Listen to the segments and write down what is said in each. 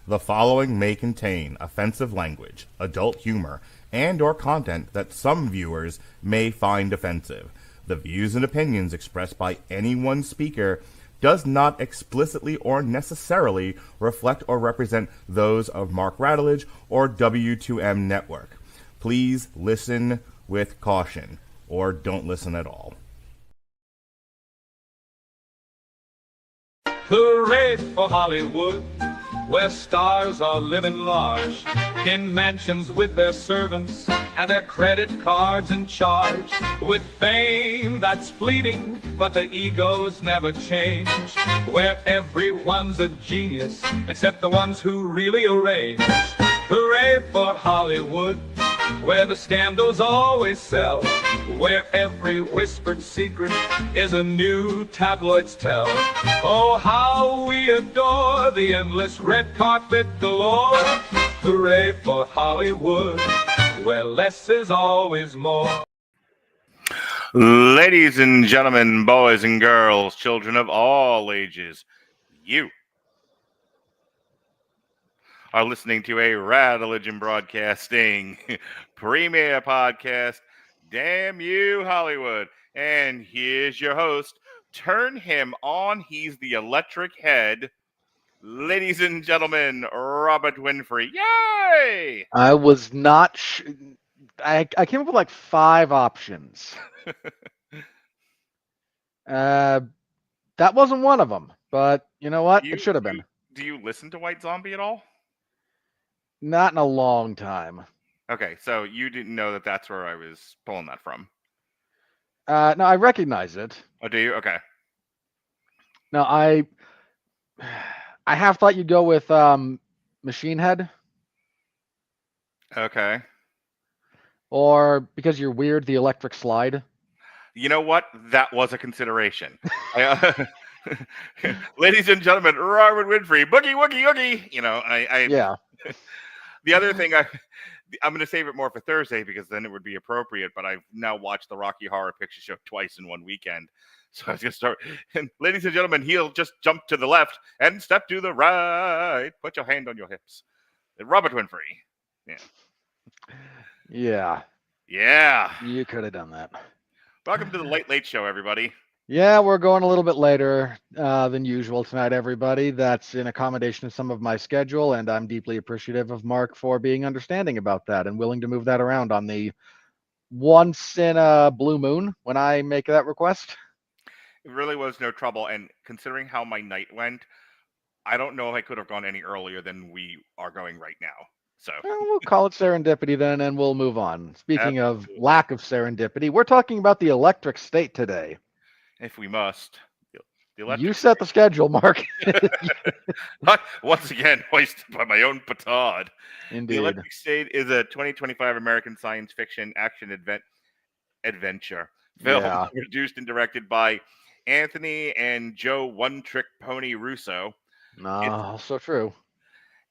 The following may contain offensive language, adult humor, and or content that some viewers may find offensive. The views and opinions expressed by any one speaker does not explicitly or necessarily reflect or represent those of Mark Radulich or W2M Network. Please listen with caution, or don't listen at all. Hooray for Hollywood, where stars are living large, in mansions with their servants and their credit cards in charge, with fame that's fleeting, but the egos never change, where everyone's a genius, except the ones who really arrange. Hooray for Hollywood, where the scandals always sell, where every whispered secret is a new tabloid's tell. Oh, how we adore the endless red carpet galore. Hooray for Hollywood, where less is always more. Ladies and gentlemen, boys and girls, children of all ages, you are listening to a Radulich Broadcasting premiere podcast, Damn You Hollywood. And here's your host. Turn him on. He's the electric head. Ladies and gentlemen, Robert Winfrey. Yay! I was not I came up with like 5 options. That wasn't one of them, but you know what? It should have been. Do you listen to White Zombie at all? Not in a long time. Okay, so you didn't know that that's where I was pulling that from. No, I recognize it. Oh, do you? Okay. No, I have thought you'd go with Machine Head. Okay. Or because you're weird, the Electric Slide. You know what? That was a consideration. Ladies and gentlemen, Robert Winfrey, boogie woogie woogie. You know, yeah. The other thing I'm going to save it more for Thursday because then it would be appropriate. But I've now watched the Rocky Horror Picture Show twice in one weekend, so I was going to start. And ladies and gentlemen, he'll just jump to the left and step to the right. Put your hand on your hips. Robert Winfrey. Yeah. Yeah. You could have done that. Welcome to the Late Late Show, everybody. Yeah, we're going a little bit later than usual tonight, everybody. That's in accommodation of some of my schedule, and I'm deeply appreciative of Mark for being understanding about that and willing to move that around on the once in a blue moon when I make that request. It really was no trouble, and considering how my night went, I don't know if I could have gone any earlier than we are going right now. So we'll call it serendipity then, and we'll move on. Speaking of lack of serendipity, we're talking about the electric state today. If we must. You set the schedule, Mark. Once again, hoisted by my own petard. Indeed. The Electric State is a 2025 American science fiction action adventure film produced and directed by Anthony and Joe One Trick Pony Russo. No, so true.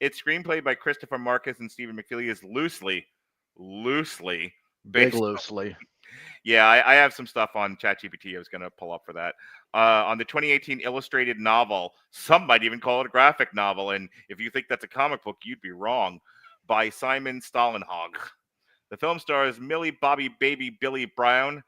Its screenplay by Christopher Markus and Stephen McFeely is loosely Big based loosely. Yeah, I have some stuff on ChatGPT I was going to pull up for that. On the 2018 illustrated novel, some might even call it a graphic novel, and if you think that's a comic book, you'd be wrong, by Simon Stålenhag. The film stars Millie, Bobby, Baby, Billy Brown,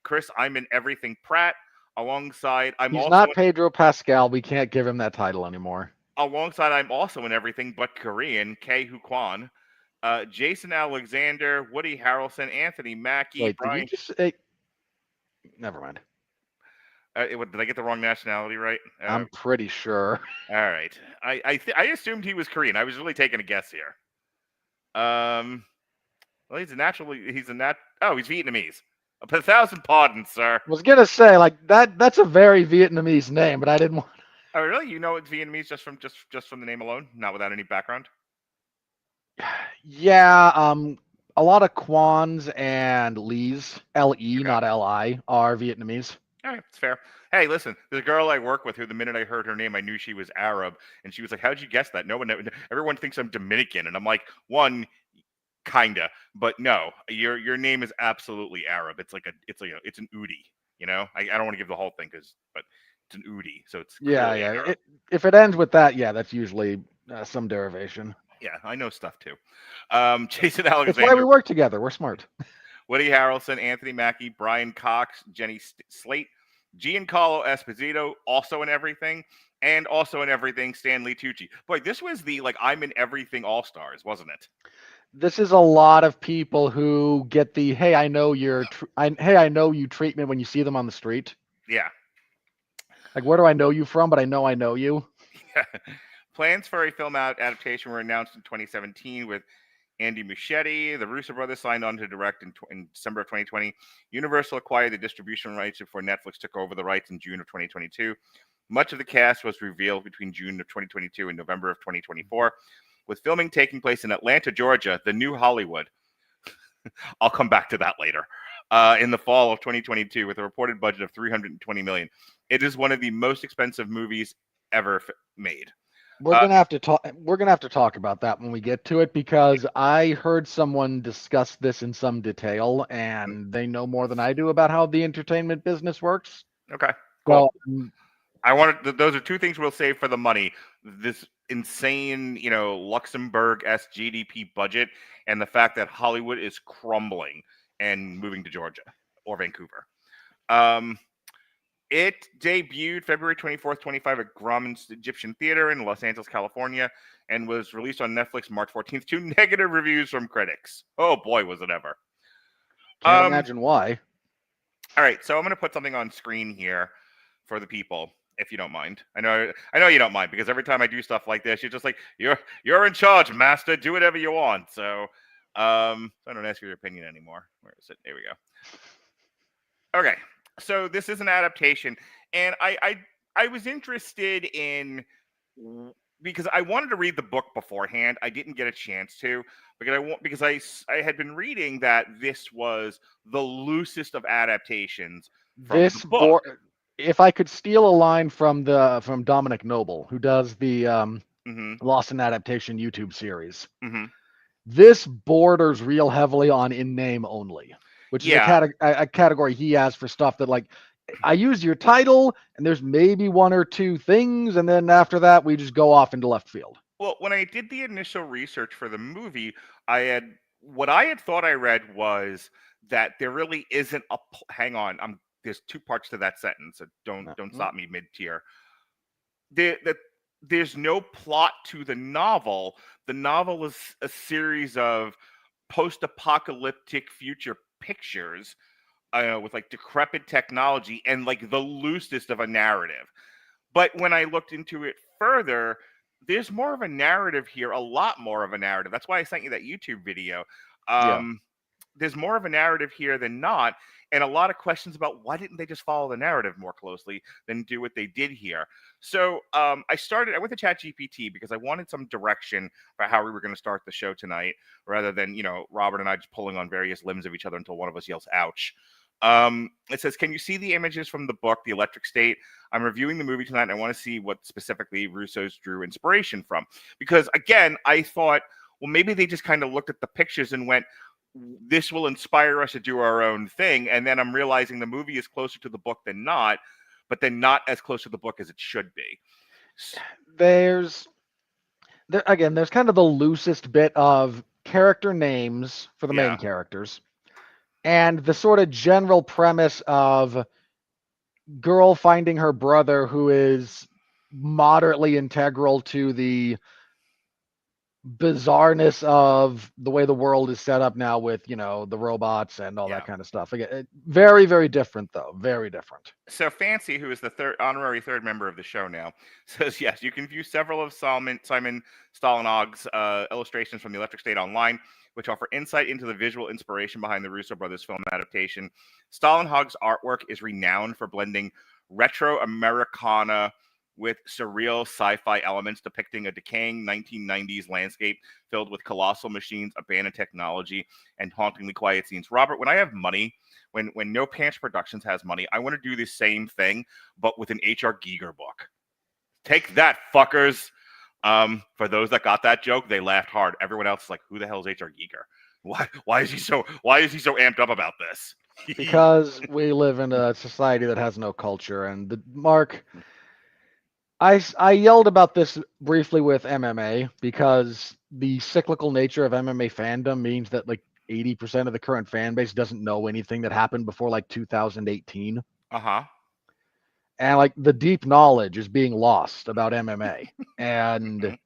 Chris, I'm in Everything Pratt, alongside... He's not Pedro Pascal. We can't give him that title anymore. Alongside I'm also in Everything But Korean, Ke Huy Quan. Jason Alexander, Woody Harrelson, Anthony Mackie, Wait, Brian. Did you just say... Never mind. Did I get the wrong nationality right? I'm pretty sure. All right. I assumed he was Korean. I was really taking a guess here. Well, he's Vietnamese. 1,000 pardons, sir. I was gonna say that's a very Vietnamese name, but I didn't want. Oh, really? You know it's Vietnamese just from the name alone, not without any background? Yeah, a lot of Quans and Lees, L-E, not L-I, are Vietnamese. All right, it's fair. Hey, listen, there's a girl I work with who the minute I heard her name, I knew she was Arab, and she was like, "How'd you guess that?" Everyone thinks I'm Dominican, and I'm like, one, kinda, but no, your name is absolutely Arab. It's an Udi, you know. I don't want to give the whole thing but it's an Udi, so it's yeah. If it ends with that, yeah, that's usually Some derivation. Yeah, I know stuff too. Jason It's Alexander. why we work together. We're smart. Woody Harrelson, Anthony Mackie, Brian Cox, Jenny Slate, Giancarlo Esposito, also in everything, and also in everything, Stanley Tucci. Boy, this was the I'm in everything all-stars, wasn't it? This is a lot of people who get the hey, I know I know you treatment when you see them on the street. Yeah. Like, where do I know you from? But I know you. Plans for a film adaptation were announced in 2017 with Andy Muschietti. The Russo brothers signed on to direct in December of 2020. Universal acquired the distribution rights before Netflix took over the rights in June of 2022. Much of the cast was revealed between June of 2022 and November of 2024, with filming taking place in Atlanta, Georgia, the new Hollywood. I'll come back to that later. In the fall of 2022, with a reported budget of $320 million. It is one of the most expensive movies ever made. We're gonna have to talk. We're gonna have to talk about that when we get to it, because I heard someone discuss this in some detail, and they know more than I do about how the entertainment business works. Okay, cool. So, I wanted. Those are two things we'll save for the money. This insane, Luxembourg-esque GDP budget, and the fact that Hollywood is crumbling and moving to Georgia or Vancouver. It debuted February 24th, 25 at Grauman's Egyptian Theater in Los Angeles, California, and was released on Netflix March 14th to negative reviews from critics. Oh boy, was it ever. Can't imagine why. All right, so I'm going to put something on screen here for the people, if you don't mind. I know you don't mind, because every time I do stuff like this, you're just like, you're in charge, master. Do whatever you want. So I don't ask you your opinion anymore. Where is it? There we go. Okay. So this is an adaptation, and I was interested in, because I wanted to read the book beforehand. I didn't get a chance to, because I had been reading that this was the loosest of adaptations from This the book. If I could steal a line from Dominic Noble, who does the Lost in Adaptation YouTube series, this borders real heavily on in name only, which is a category he has for stuff that, like, I use your title and there's maybe one or two things, and then after that we just go off into left field. Well, when I did the initial research for the movie, what I had thought I read was that there really isn't a hang on, there's two parts to that sentence, so don't stop me mid-tier. There's no plot to the novel. The novel is a series of post-apocalyptic future pictures with decrepit technology and the loosest of a narrative. But when I looked into it further, there's more of a narrative here, a lot more of a narrative. That's why I sent you that YouTube video. There's more of a narrative here than not, and a lot of questions about why didn't they just follow the narrative more closely than do what they did here. So I went to ChatGPT because I wanted some direction for how we were going to start the show tonight, rather than, Robert and I just pulling on various limbs of each other until one of us yells, ouch. It says, can you see the images from the book, The Electric State? I'm reviewing the movie tonight, and I want to see what specifically Russo's drew inspiration from. Because, again, I thought, well, maybe they just kind of looked at the pictures and went, this will inspire us to do our own thing. And then I'm realizing the movie is closer to the book than not, but then not as close to the book as it should be. There's kind of the loosest bit of character names for the main characters, and the sort of general premise of girl finding her brother, who is moderately integral to the bizarreness of the way the world is set up now with, the robots and all that kind of stuff. Again, very, very different, though. Very different. So Fancy, who is the honorary third member of the show now, says, yes, you can view several of Simon Stålenhag's illustrations from The Electric State online, which offer insight into the visual inspiration behind the Russo brothers film adaptation. Stålenhag's artwork is renowned for blending retro Americana with surreal sci-fi elements, depicting a decaying 1990s landscape filled with colossal machines, abandoned technology, and hauntingly quiet scenes. Robert, when I have money, when No Pants Productions has money, I want to do the same thing, but with an H.R. Giger book. Take that, fuckers. For those that got that joke, they laughed hard. Everyone else is like, who the hell is H.R. Giger? Why is he so amped up about this? Because we live in a society that has no culture, and Mark, I yelled about this briefly with MMA because the cyclical nature of MMA fandom means that like 80% of the current fan base doesn't know anything that happened before like 2018. Uh-huh. And like the deep knowledge is being lost about MMA. And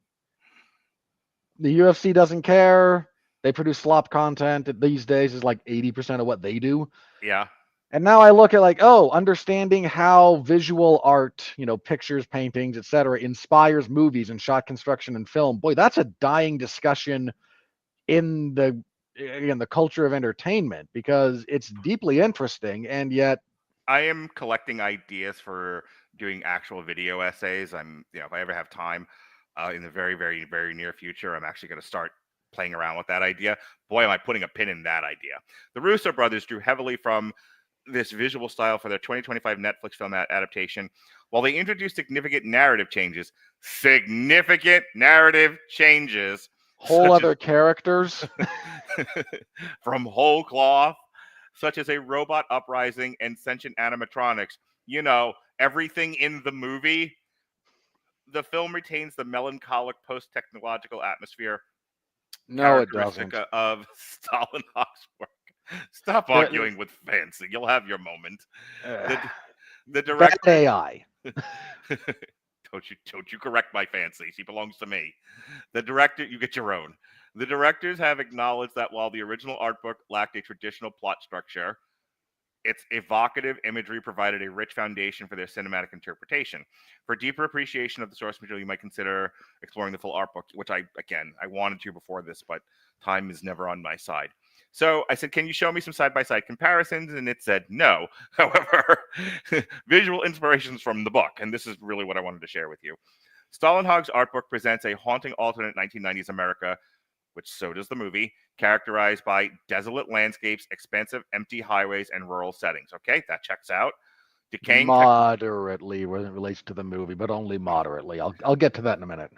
the UFC doesn't care. They produce slop content these days is like 80% of what they do. Yeah. And now I look at like, oh, understanding how visual art, pictures, paintings, etc., inspires movies and shot construction and film. Boy, that's a dying discussion in the culture of entertainment because it's deeply interesting and yet I am collecting ideas for doing actual video essays. If I ever have time in the very, very, very near future, I'm actually going to start playing around with that idea. Boy, am I putting a pin in that idea. The Russo brothers drew heavily from this visual style for their 2025 Netflix film adaptation, while they introduced significant narrative changes. Whole other characters. From whole cloth, such as a robot uprising and sentient animatronics. Everything in the movie. The film retains the melancholic post-technological atmosphere No, it characteristic doesn't. of Stålenhag's work. Stop arguing with fancy. You'll have your moment. The director. Bad AI. Don't you correct my fancy. She belongs to me. The director, you get your own. The directors have acknowledged that while the original art book lacked a traditional plot structure, its evocative imagery provided a rich foundation for their cinematic interpretation. For deeper appreciation of the source material, you might consider exploring the full art book, which I wanted to before this, but time is never on my side. So I said, can you show me some side-by-side comparisons? And it said no. However, visual inspirations from the book, and this is really what I wanted to share with you. Stålenhag's art book presents a haunting alternate 1990s America, which so does the movie, characterized by desolate landscapes, expansive empty highways, and rural settings. Okay, that checks out. Moderately when it relates to the movie, but only moderately. I'll get to that in a minute.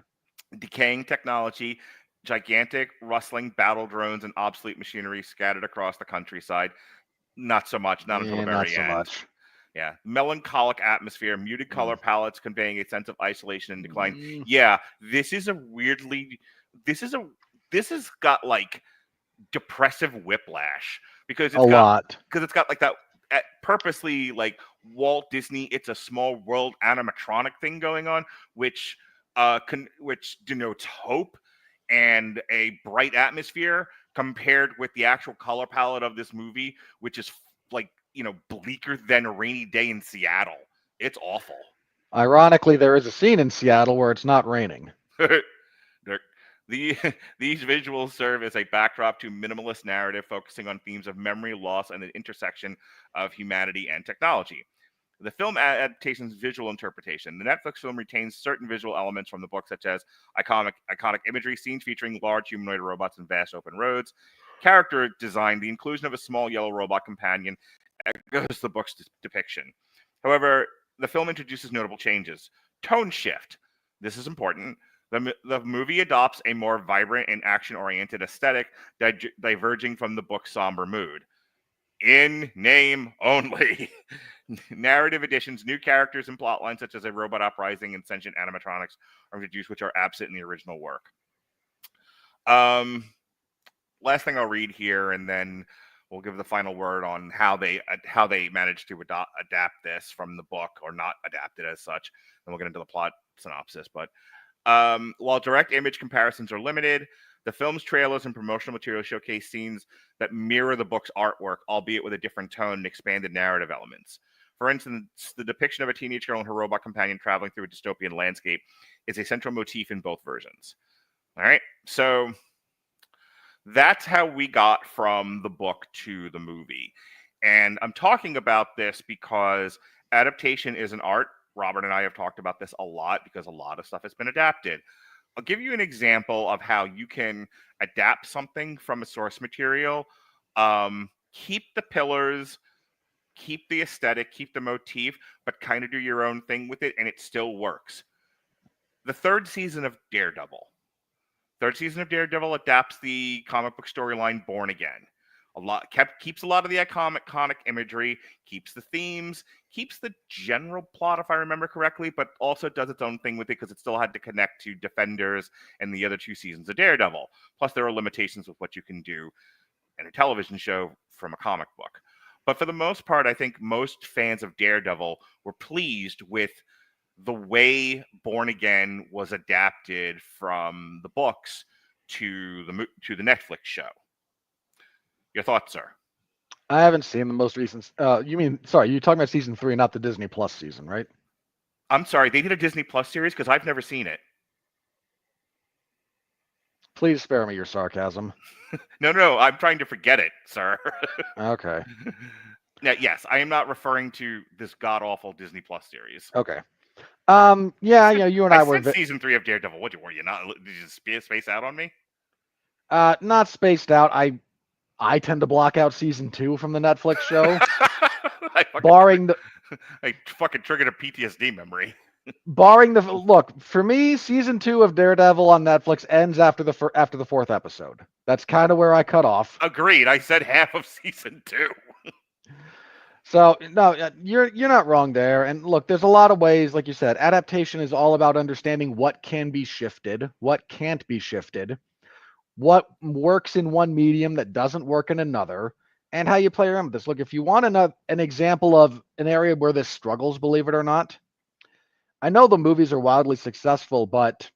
Decaying technology, gigantic rustling battle drones, and obsolete machinery scattered across the countryside. Not so much, not until the very end. Much. Yeah, melancholic atmosphere, muted color palettes conveying a sense of isolation and decline. Yeah, this has got like depressive whiplash because it's got like that purposely like Walt Disney It's a Small World animatronic thing going on, which denotes hope and a bright atmosphere compared with the actual color palette of this movie, which is like bleaker than a rainy day in Seattle. It's awful. Ironically, there is a scene in Seattle where it's not raining. These visuals serve as a backdrop to minimalist narrative focusing on themes of memory loss and the intersection of humanity and technology. The film adaptation's visual interpretation. The Netflix film retains certain visual elements from the book, such as iconic imagery, scenes featuring large humanoid robots and vast open roads. Character design, the inclusion of a small yellow robot companion echoes the book's depiction. However, the film introduces notable changes. Tone shift. This is important. The movie adopts a more vibrant and action-oriented aesthetic, diverging from the book's somber mood. In name only. Narrative additions, new characters and plotlines such as a robot uprising and sentient animatronics are introduced, which are absent in the original work. Last thing I'll read here, and then we'll give the final word on how they managed to adapt this from the book, or not adapt it as such. Then we'll get into the plot synopsis. But while direct image comparisons are limited, the film's trailers and promotional material showcase scenes that mirror the book's artwork, albeit with a different tone and expanded narrative elements. For instance, the depiction of a teenage girl and her robot companion traveling through a dystopian landscape is a central motif in both versions. All right, so that's how we got from the book to the movie. And I'm talking about this because adaptation is an art. Robert and I have talked about this a lot because a lot of stuff has been adapted. I'll give you an example of how you can adapt something from a source material, keep the pillars, keep the aesthetic, keep the motif, but kind of do your own thing with it, and it still works. The third season of Daredevil adapts the comic book storyline Born Again. keeps a lot of the iconic imagery, keeps the themes, keeps the general plot, if I remember correctly, but also does its own thing with it because it still had to connect to Defenders and the other 2 seasons of Daredevil. Plus, there are limitations with what you can do in a television show from a comic book. But for the most part, I think most fans of Daredevil were pleased with the way Born Again was adapted from the books to the Netflix show. Your thoughts, sir? I haven't seen the most recent. You're talking about season 3, not the Disney Plus season, right? I'm sorry, they did a Disney Plus series because I've never seen it. Please spare me your sarcasm. No, I'm trying to forget it, sir. Okay. Now, yes, I am not referring to this god-awful Disney Plus series. Okay. Yeah, you and I were season 3 of Daredevil. What were you not? Did you space out on me? Not spaced out. I tend to block out season 2 from the Netflix show. I fucking triggered a PTSD memory. Look, for me, season 2 of Daredevil on Netflix ends after the 4th episode. That's kind of where I cut off. Agreed. I said half of season 2. So no, you're not wrong there. And look, there's a lot of ways, like you said, adaptation is all about understanding what can be shifted, what can't be shifted, what works in one medium that doesn't work in another, and how you play around with this. Look, if you want an example of an area where this struggles, believe it or not, I know the movies are wildly successful, but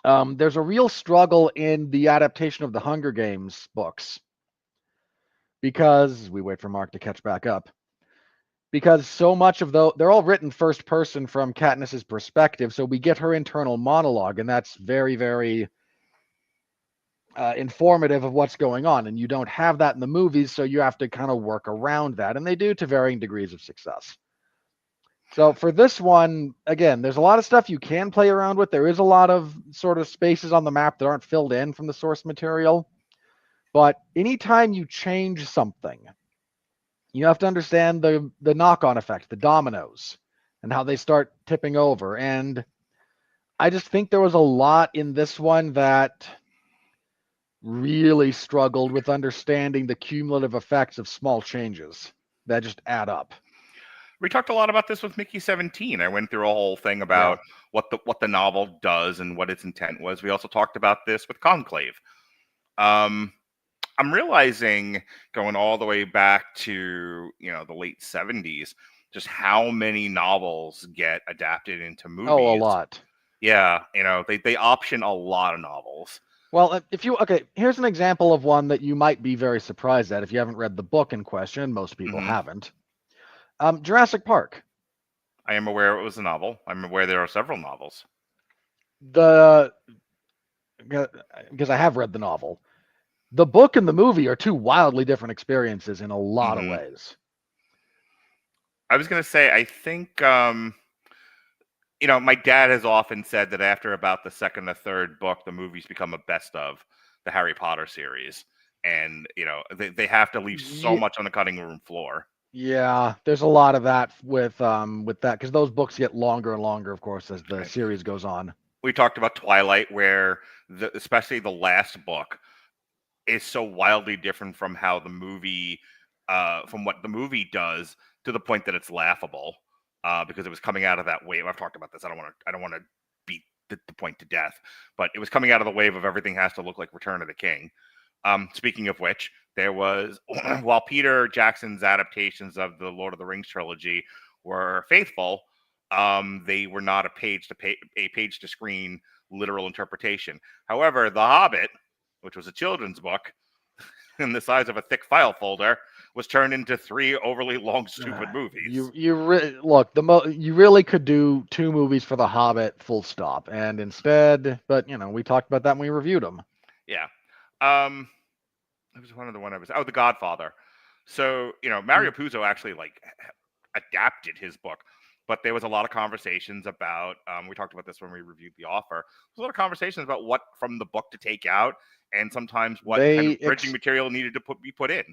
there's a real struggle in the adaptation of the Hunger Games books. Because we wait for Mark to catch back up. Because so much of they're all written first person from Katniss's perspective, so we get her internal monologue, and that's very, very informative of what's going on. And you don't have that in the movies, so you have to kind of work around that, and they do to varying degrees of success. So for this one, again, there's a lot of stuff you can play around with. There is a lot of sort of spaces on the map that aren't filled in from the source material. But anytime you change something, you have to understand the knock-on effect, the dominoes, and how they start tipping over. And I just think there was a lot in this one that really struggled with understanding the cumulative effects of small changes that just add up. We talked a lot about this with Mickey 17. I went through a whole thing about what the novel does and what its intent was. We also talked about this with Conclave. I'm realizing, going all the way back to the late 70s, just how many novels get adapted into movies. Oh, a lot. Yeah, they option a lot of novels. Well, here's an example of one that you might be very surprised at if you haven't read the book in question, and most people haven't. Jurassic Park. I am aware it was a novel. I'm aware there are several novels. Because I have read the novel. The book and the movie are 2 wildly different experiences in a lot of ways. I was going to say, I think, my dad has often said that after about the 2nd or 3rd book, the movies become a best of the Harry Potter series. And, they have to leave so much on the cutting room floor. Yeah, there's a lot of that with that, because those books get longer and longer, of course, as the series goes on. We talked about Twilight, where especially the last book is so wildly different from how the movie, from what the movie does, to the point that it's laughable, because it was coming out of that wave. I've talked about this. I don't want to beat the point to death, but it was coming out of the wave of everything has to look like Return of the King. Speaking of which, there was, while Peter Jackson's adaptations of the Lord of the Rings trilogy were faithful, they were not a page to screen literal interpretation. However, The Hobbit, which was a children's book, in the size of a thick file folder, was turned into 3 overly long, stupid movies. You really could do 2 movies for The Hobbit, full stop. And instead, but we talked about that when we reviewed them. Yeah. It was one of the one I was. Oh, The Godfather. So Mario Puzo actually adapted his book, but there was a lot of conversations about. We talked about this when we reviewed The Offer. There's a lot of conversations about what from the book to take out, and sometimes what kind of bridging material needed to be put in.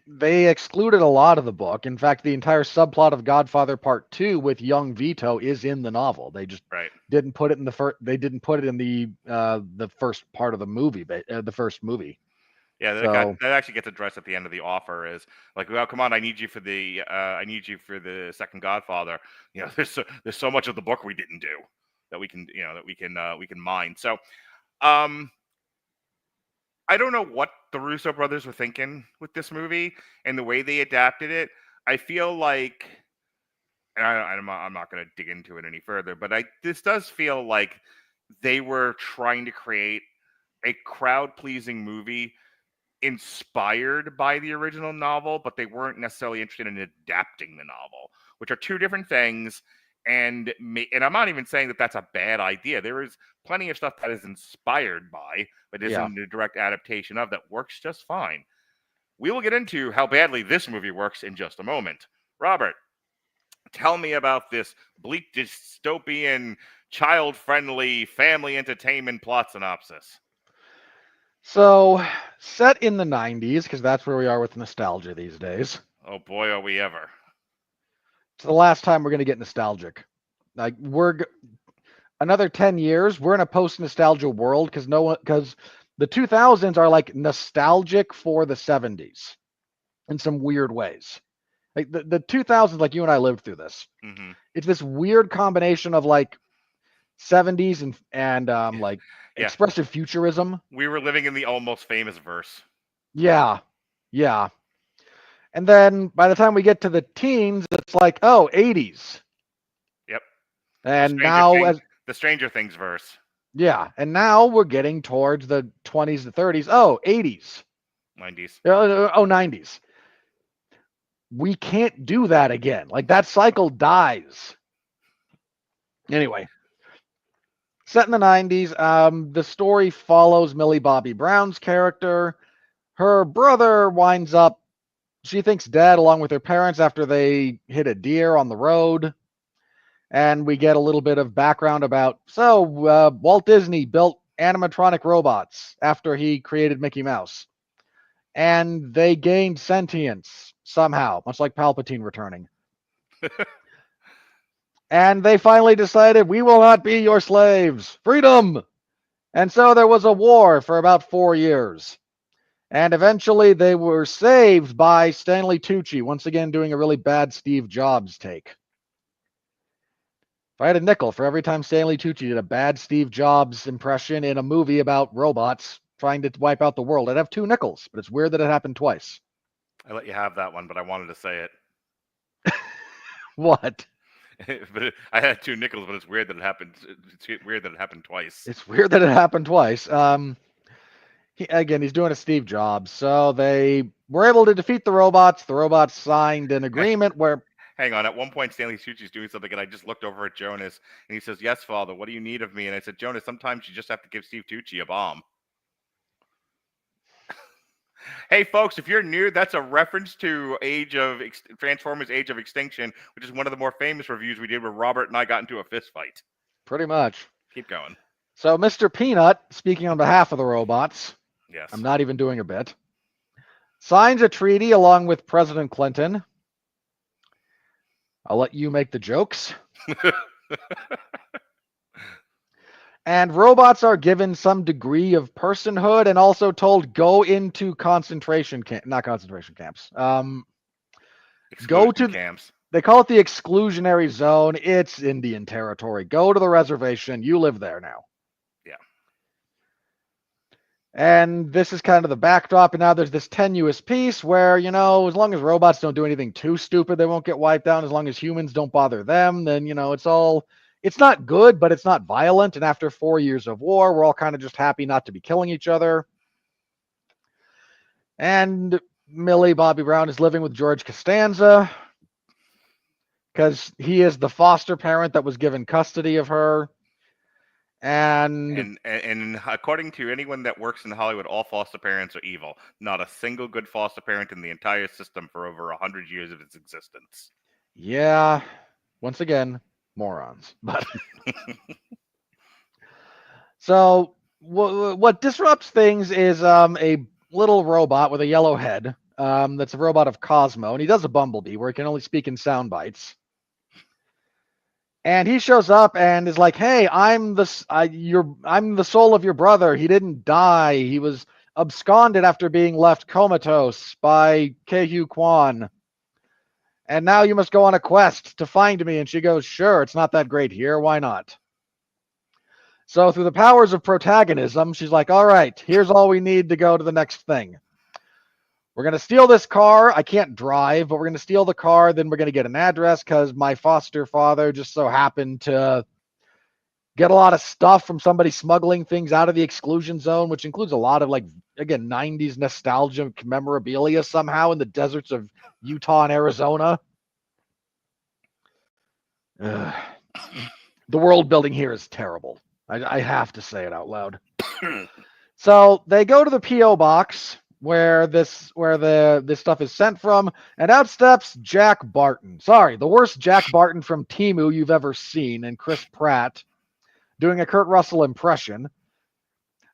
They excluded a lot of the book. In fact, the entire subplot of Godfather Part 2 with young Vito is in the novel. They just didn't put it in the first. They didn't put it in the first part of the movie, the first movie. Yeah, that actually gets addressed at the end of the offer. Is like, well, come on, I need you for the second Godfather. You know, there's so much of the book we didn't do that we can mine. So, I don't know what the Russo brothers were thinking with this movie and the way they adapted it. I feel like, and I'm not going to dig into it any further, but this does feel like they were trying to create a crowd-pleasing movie inspired by the original novel, but they weren't necessarily interested in adapting the novel, which are two different things. And I'm not even saying that that's a bad idea. There is plenty of stuff that is inspired by, but isn't a direct adaptation of, that works just fine. We will get into how badly this movie works in just a moment. Robert, tell me about this bleak dystopian, child-friendly family entertainment plot synopsis. So, set in the 90s, because that's where we are with nostalgia these days. Oh boy, are we ever. It's the last time we're going to get nostalgic. Like, another 10 years, we're in a post-nostalgia world, because the 2000s are like nostalgic for the 70s in some weird ways. Like the 2000s, like you and I lived through this. Mm-hmm. It's this weird combination of like 70s and like expressive futurism. We were living in the Almost Famous verse. Yeah. And then by the time we get to the teens, it's like, oh, 80s. Yep. And the Stranger Things verse. Yeah, and now we're getting towards the 20s to 30s. Oh, 80s. 90s. 90s. We can't do that again. Like, that cycle dies. Anyway, set in the 90s, the story follows Millie Bobby Brown's character. Her brother winds up, she thinks, dead along with her parents after they hit a deer on the road. And we get a little bit of background about, Walt Disney built animatronic robots after he created Mickey Mouse. And they gained sentience somehow, much like Palpatine returning. And they finally decided, we will not be your slaves. Freedom! And so there was a war for about 4 years. And eventually they were saved by Stanley Tucci, once again doing a really bad Steve Jobs take. If I had a nickel for every time Stanley Tucci did a bad Steve Jobs impression in a movie about robots trying to wipe out the world, I'd have 2 nickels, but it's weird that it happened twice. I let you have that one, but I wanted to say it. What? But I had 2 nickels, but it's weird that it happened. It's weird that it happened twice. It's weird that it happened twice. He's doing a Steve Jobs. So they were able to defeat the robots. The robots signed an agreement where... Hang on. At one point, Stanley Tucci's doing something, and I just looked over at Jonas, and he says, "Yes, Father, what do you need of me?" And I said, "Jonas, sometimes you just have to give Steve Tucci a bomb." Hey, folks, if you're new, that's a reference to Transformers Age of Extinction, which is one of the more famous reviews we did where Robert and I got into a fist fight. Pretty much. Keep going. So Mr. Peanut, speaking on behalf of the robots, yes, I'm not even doing a bit, signs a treaty along with President Clinton. I'll let you make the jokes. And robots are given some degree of personhood and also told go into not concentration camps. Go to camps. They call it the exclusionary zone. It's Indian territory. Go to the reservation. You live there now. Yeah. And this is kind of the backdrop. And now there's this tenuous piece where, as long as robots don't do anything too stupid, they won't get wiped out. As long as humans don't bother them, then, it's not good, but it's not violent. And after 4 years of war, we're all kind of just happy not to be killing each other. And Millie Bobby Brown is living with George Costanza because he is the foster parent that was given custody of her. And according to anyone that works in Hollywood, all foster parents are evil. Not a single good foster parent in the entire system for over 100 years of its existence. Yeah, once again, morons. But so what disrupts things is a little robot with a yellow head. That's a robot of Cosmo, and he does a bumblebee where he can only speak in sound bites. And he shows up and is like, "Hey, I'm the soul of your brother. He didn't die. He was absconded after being left comatose by Ke Huy Quan. And now you must go on a quest to find me. And she goes, sure, it's not that great here. Why not? So through the powers of protagonism, she's like, all right, here's all we need to go to the next thing. We're going to steal this car. I can't drive, but we're going to steal the car. Then we're going to get an address because my foster father just so happened to get a lot of stuff from somebody smuggling things out of the exclusion zone, which includes a lot of, like, again, 90s nostalgia memorabilia somehow in the deserts of Utah and Arizona. The world building here is terrible. I have to say it out loud. So they go to the P.O. box where this stuff is sent from, and out steps Jack Barton. Sorry, the worst Jack Barton from Temu you've ever seen, and Chris Pratt doing a Kurt Russell impression.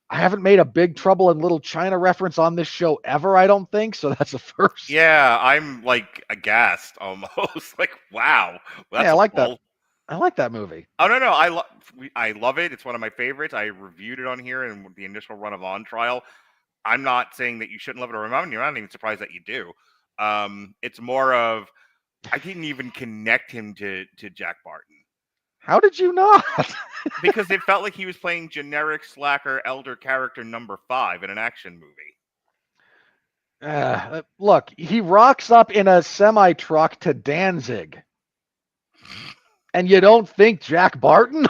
I haven't made a Big Trouble in Little China reference on this show ever, I don't think, so that's a first. Yeah, I'm like aghast almost. Like, wow. That's I like that. I like that movie. Oh, no. I love it. It's one of my favorites. I reviewed it on here in the initial run of On Trial. I'm not saying that you shouldn't love it or remember. You're not even surprised that you do. It's more of, I didn't even connect him to Jack Barton. How did you not? Because it felt like he was playing generic slacker elder character number 5 in an action movie. Look, he rocks up in a semi-truck to Danzig. And you don't think Jack Barton?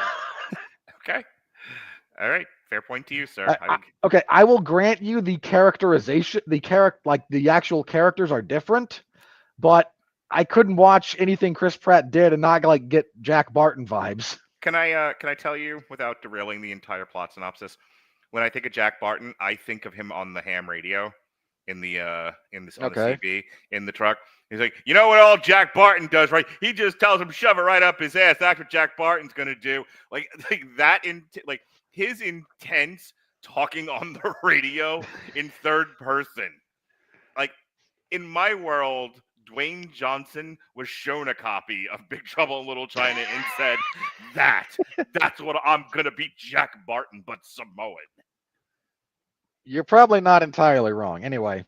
Okay. All right. Fair point to you, sir. Okay, I will grant you the characterization, the actual characters are different, but I couldn't watch anything Chris Pratt did and not like get Jack Barton vibes. Can I tell you without derailing the entire plot synopsis? When I think of Jack Barton, I think of him on the ham radio on the CB in the truck. He's like, you know what all Jack Barton does, right? He just tells him shove it right up his ass. That's what Jack Barton's gonna do. Like that his intense talking on the radio in third person. Like, in my world, Dwayne Johnson was shown a copy of Big Trouble in Little China and said, that's what I'm going to be, Jack Barton, but Samoan. You're probably not entirely wrong. Anyway,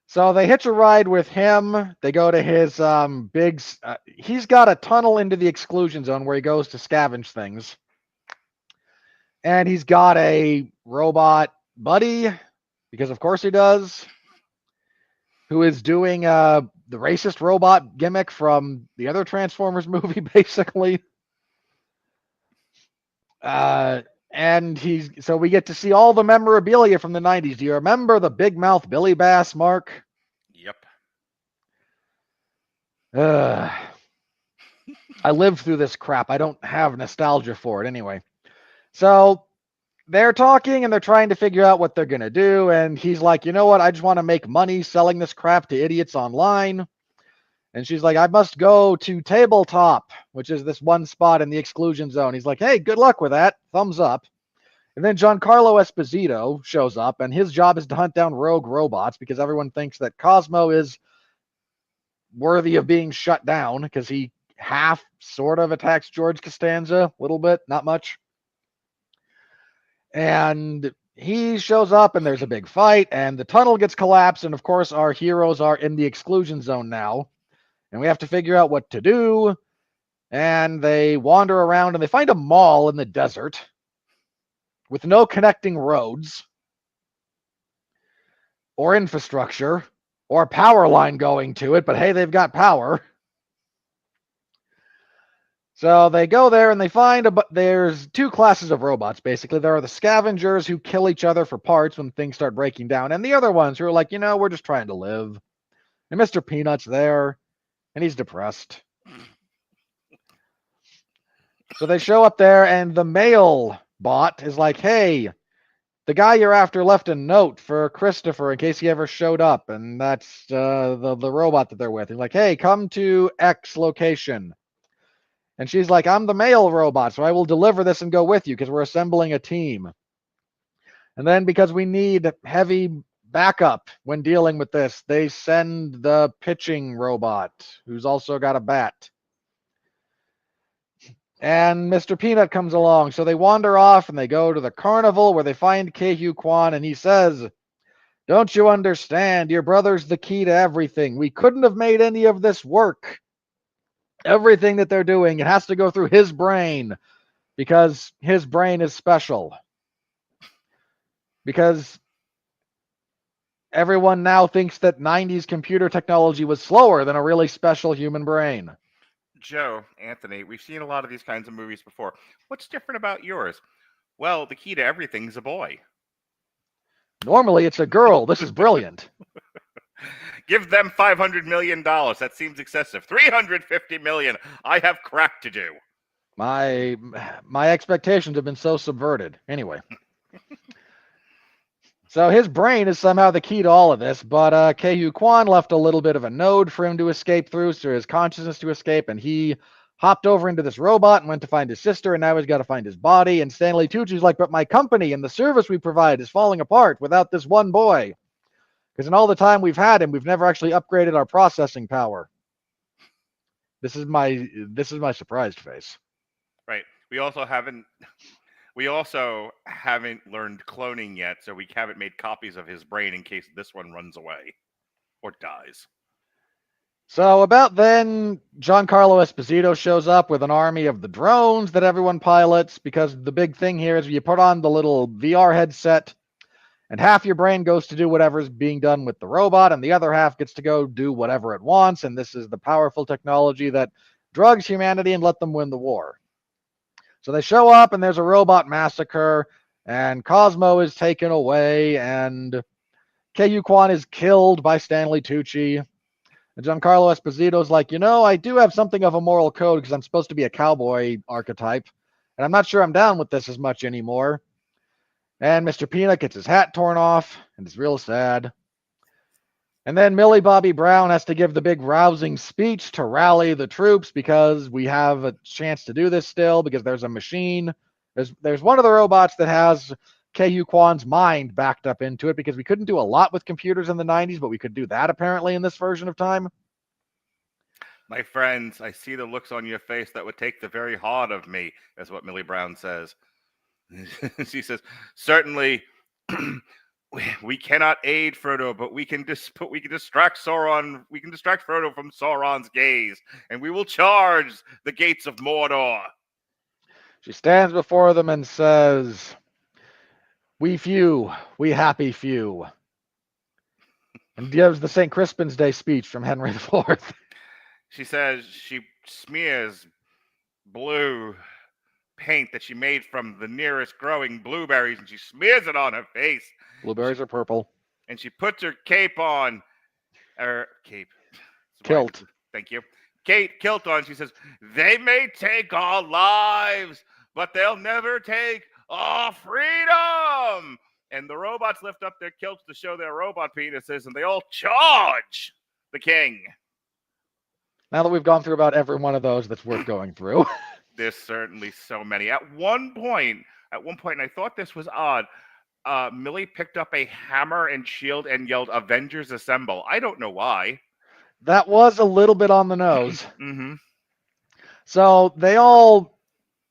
so they hitch a ride with him. They go to his he's got a tunnel into the exclusion zone where he goes to scavenge things. And he's got a robot buddy, because of course he does, who is doing the racist robot gimmick from the other Transformers movie, basically. And so we get to see all the memorabilia from the 90s. Do you remember the Big Mouth Billy Bass, Mark? Yep. I lived through this crap. I don't have nostalgia for it anyway. So they're talking and they're trying to figure out what they're going to do. And he's like, you know what? I just want to make money selling this crap to idiots online. And she's like, I must go to Tabletop, which is this one spot in the exclusion zone. He's like, hey, good luck with that. Thumbs up. And then Giancarlo Esposito shows up, and his job is to hunt down rogue robots because everyone thinks that Cosmo is worthy of being shut down because he half sort of attacks George Costanza, a little bit, not much. And he shows up and there's a big fight and the tunnel gets collapsed. And of course, our heroes are in the exclusion zone now. And we have to figure out what to do. And they wander around and they find a mall in the desert with no connecting roads or infrastructure or a power line going to it. But hey, they've got power. So they go there and they find there's two classes of robots, basically. There are the scavengers who kill each other for parts when things start breaking down. And the other ones who are like, we're just trying to live. And Mr. Peanut's there and he's depressed. So they show up there and the mail bot is like, hey, the guy you're after left a note for Christopher in case he ever showed up. And that's the robot that they're with. He's like, hey, come to X location. And she's like, I'm the mail robot, so I will deliver this and go with you because we're assembling a team. And then because we need heavy backup when dealing with this, they send the pitching robot, who's also got a bat. And Mr. Peanut comes along. So they wander off and they go to the carnival where they find Ke Huy Quan. And he says, Don't you understand? Your brother's the key to everything. We couldn't have made any of this work. Everything that they're doing, it has to go through his brain because his brain is special. Because everyone now thinks that 90s computer technology was slower than a really special human brain. Joe, Anthony, we've seen a lot of these kinds of movies before. What's different about yours? Well, the key to everything's a boy. Normally, it's a girl. This is brilliant. Give them $500 million. That seems excessive. $350 million. I have crack to do. My expectations have been so subverted. Anyway. So his brain is somehow the key to all of this, but Ke Huy Quan left a little bit of a node for him to escape through, so his consciousness to escape, and he hopped over into this robot and went to find his sister, and now he's got to find his body, and Stanley Tucci's like, but my company and the service we provide is falling apart without this one boy. Because in all the time we've had him, we've never actually upgraded our processing power. This is my surprised face. Right. We also haven't learned cloning yet, so we haven't made copies of his brain in case this one runs away or dies. So about then, Giancarlo Esposito shows up with an army of the drones that everyone pilots, because the big thing here is you put on the little VR headset, and half your brain goes to do whatever's being done with the robot, and the other half gets to go do whatever it wants, and this is the powerful technology that drugs humanity and let them win the war. So they show up, and there's a robot massacre, and Cosmo is taken away, and Ke Huy Quan is killed by Stanley Tucci. And Giancarlo Esposito's like, I do have something of a moral code because I'm supposed to be a cowboy archetype, and I'm not sure I'm down with this as much anymore. And Mr. Peanut gets his hat torn off, and it's real sad. And then Millie Bobby Brown has to give the big rousing speech to rally the troops because we have a chance to do this still because there's a machine. There's one of the robots that has Ke Huy Quan's mind backed up into it because we couldn't do a lot with computers in the 90s, but we could do that apparently in this version of time. My friends, I see the looks on your face that would take the very heart of me, is what Millie Brown says. She says, certainly we cannot aid Frodo, but we can distract Sauron. We can distract Frodo from Sauron's gaze, and we will charge the gates of Mordor. She stands before them and says, we few, we happy few. And gives the St. Crispin's Day speech from Henry IV. She says she smears blue paint that she made from the nearest growing blueberries, and she smears it on her face. Blueberries are purple. And she puts her cape on. Kilt. Thank you. Kilt on. She says, they may take our lives, but they'll never take our freedom. And the robots lift up their kilts to show their robot penises, and they all charge the king. Now that we've gone through about every one of those that's worth going through. There's certainly so many. At one point, and I thought this was odd, Millie picked up a hammer and shield and yelled, Avengers Assemble. I don't know why. That was a little bit on the nose. Mm-hmm. So they all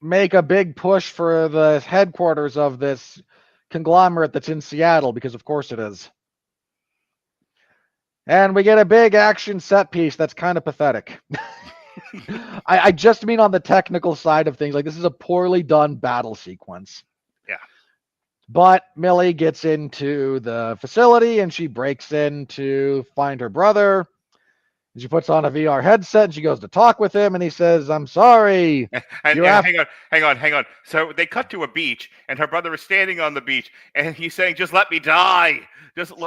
make a big push for the headquarters of this conglomerate that's in Seattle, because of course it is. And we get a big action set piece that's kind of pathetic. I just mean on the technical side of things. Like, this is a poorly done battle sequence. Yeah. But Millie gets into the facility and she breaks in to find her brother. And she puts on a VR headset and she goes to talk with him, and he says, I'm sorry. Hang on. So they cut to a beach, and her brother is standing on the beach, and he's saying, just let me die.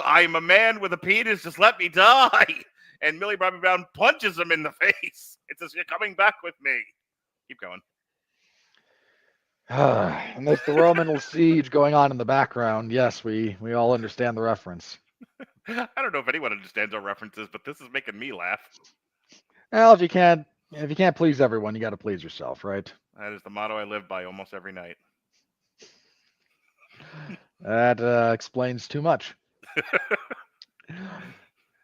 I'm a man with a penis. Just let me die. And Millie Bobby Brown punches him in the face. It says, you're coming back with me. Keep going. And there's the Roman siege going on in the background. Yes, we all understand the reference. I don't know if anyone understands our references, but this is making me laugh. Well, if you can't please everyone, you got to please yourself, right? That is the motto I live by almost every night. That explains too much.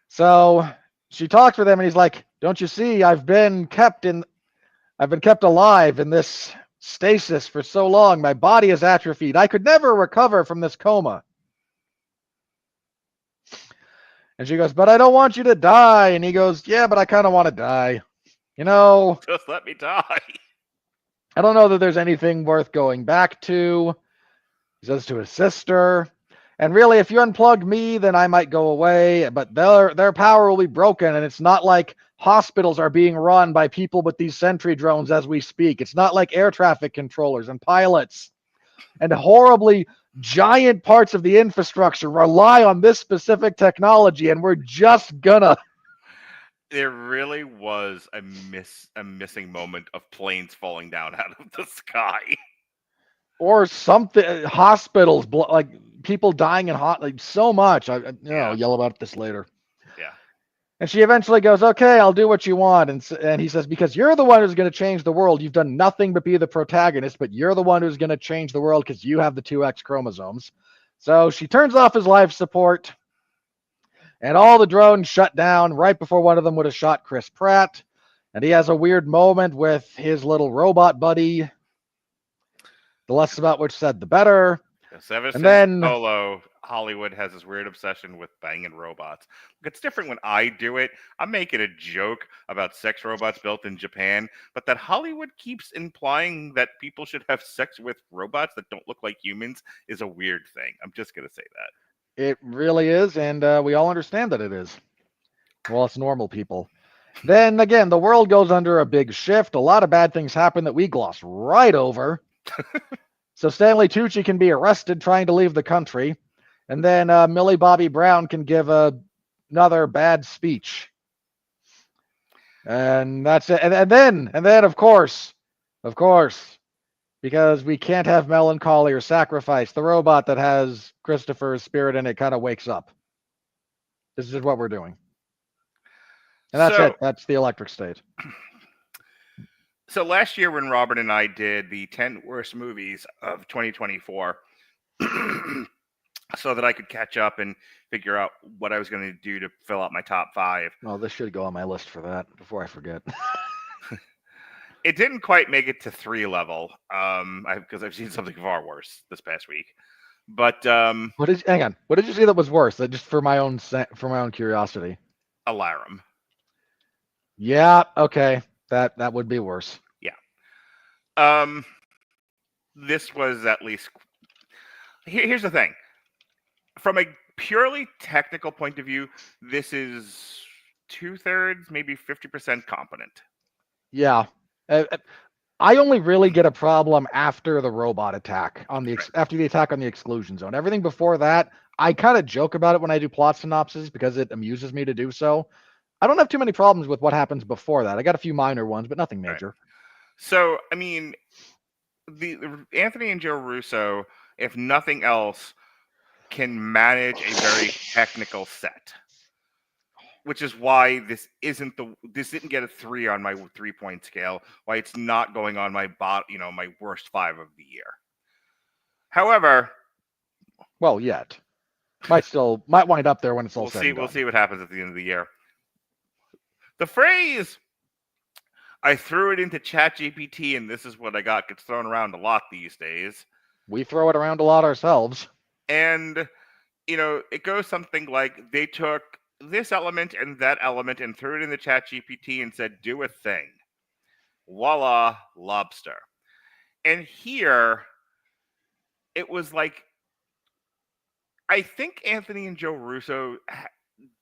So she talks with him, and he's like, don't you see, I've been kept alive in this stasis for so long. My body is atrophied. I could never recover from this coma. And she goes, but I don't want you to die. And he goes, yeah, but I kind of want to die. You know, Just let me die. I don't know that there's anything worth going back to. He says to his sister. And really, if you unplug me, then I might go away. But their power will be broken. And it's not like hospitals are being run by people with these sentry drones as we speak. It's not like air traffic controllers and pilots and horribly giant parts of the infrastructure rely on this specific technology. And we're just gonna. There really was a missing moment of planes falling down out of the sky. Or something, hospitals, like people dying in like so much. I'll yell about this later. Yeah. And she eventually goes, okay, I'll do what you want. And he says, because you're the one who's going to change the world. You've done nothing but be the protagonist, but you're the one who's going to change the world because you have the 2X chromosomes. So she turns off his life support. And all the drones shut down right before one of them would have shot Chris Pratt. And he has a weird moment with his little robot buddy. The less about which said, the better. Yes, ever since Solo, Hollywood has this weird obsession with banging robots. It's different when I do it. I'm making a joke about sex robots built in Japan, but that Hollywood keeps implying that people should have sex with robots that don't look like humans is a weird thing. I'm just going to say that. It really is, and we all understand that it is. Well, it's normal people. Then again, the world goes under a big shift. A lot of bad things happen that we gloss right over. So Stanley Tucci can be arrested trying to leave the country. And then Millie Bobby Brown can give another bad speech. And that's it. And then, of course, because we can't have melancholy or sacrifice, the robot that has Christopher's spirit in it kind of wakes up. This is what we're doing. And that's it. That's the electric state. So last year when Robert and I did the 10 worst movies of 2024, so that I could catch up and figure out what I was going to do to fill out my top 5. Well, this should go on my list for that before I forget. It didn't quite make it to 3 level, because I've seen something far worse this past week. But hang on. What did you see that was worse? Just for my own curiosity. Alarum. Yeah. Okay. That would be worse. Yeah. This was at least. Here's the thing. From a purely technical point of view, this is 2/3, maybe 50% competent. Yeah. I only really get a problem after the robot attack after the attack on the exclusion zone. Everything before that, I kind of joke about it when I do plot synopses because it amuses me to do so. I don't have too many problems with what happens before that. I got a few minor ones, but nothing major. Right. So, I mean, the Anthony and Joe Russo, if nothing else, can manage a very technical set, which is why this didn't get a 3 on my 3-point scale. Why it's not going on my my worst 5 of the year. However, well, yet might wind up there when it's all said and done. We'll see what happens at the end of the year. The phrase "I threw it into ChatGPT and this is what I got" gets thrown around a lot these days. We throw it around a lot ourselves. And, it goes something like they took this element and that element and threw it in the ChatGPT and said, do a thing. Voila, lobster. And here, it was like, I think Anthony and Joe Russo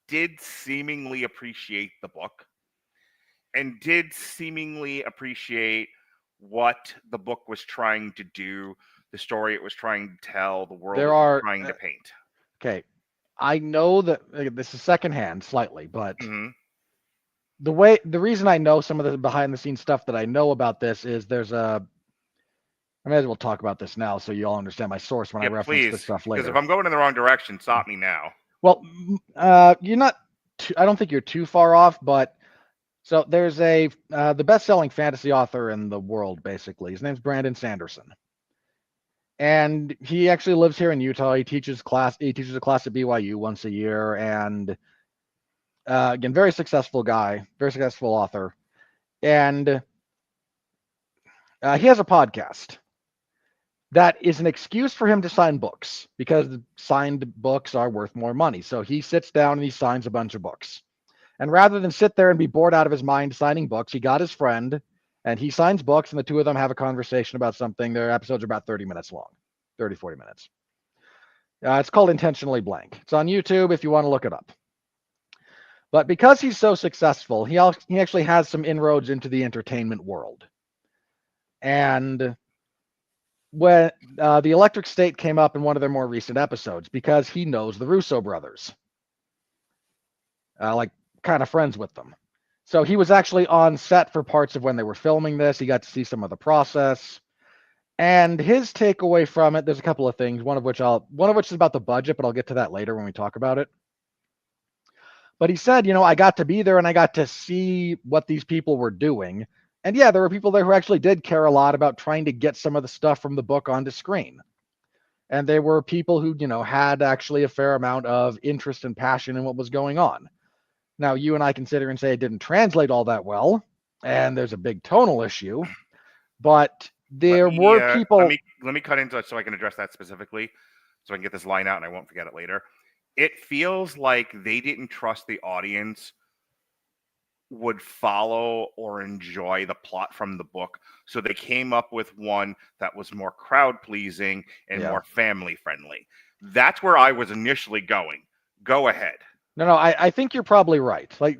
did seemingly appreciate the book and did seemingly appreciate what the book was trying to do, the story it was trying to tell, the world it was trying to paint. Okay. I know that this is secondhand slightly, but the reason I know some of the behind the scenes stuff that I know about this is I may as well talk about this now so you all understand my source when I reference this stuff later. Because if I'm going in the wrong direction, stop me now. Well, you're not. I don't think you're too far off, but so there's the best-selling fantasy author in the world, basically. His name's Brandon Sanderson, and he actually lives here in Utah. He teaches a class at BYU once a year, and again, very successful guy, very successful author, and he has a podcast. that is an excuse for him to sign books because signed books are worth more money. So he sits down and he signs a bunch of books. And rather than sit there and be bored out of his mind signing books, he got his friend and he signs books, and the two of them have a conversation about something. Their episodes are about 30 minutes long, 30, 40 minutes. It's called Intentionally Blank. It's on YouTube if you want to look it up. But because he's so successful, he actually has some inroads into the entertainment world. And when the Electric State came up in one of their more recent episodes, because he knows the Russo brothers, like kind of friends with them. So he was actually on set for parts of when they were filming this. He got to see some of the process. And his takeaway from it, there's a couple of things, one of which is about the budget, but I'll get to that later when we talk about it. But he said, I got to be there and I got to see what these people were doing. And yeah, there were people there who actually did care a lot about trying to get some of the stuff from the book onto screen. And they were people who, had actually a fair amount of interest and passion in what was going on. Now, you and I can sit here and say it didn't translate all that well, and there's a big tonal issue, but there were people... Let me cut into it so I can address that specifically, so I can get this line out and I won't forget it later. It feels like they didn't trust the audience would follow or enjoy the plot from the book, so they came up with one that was more crowd-pleasing and more family-friendly. That's where I was initially going. Go ahead. No, I think you're probably right. Like,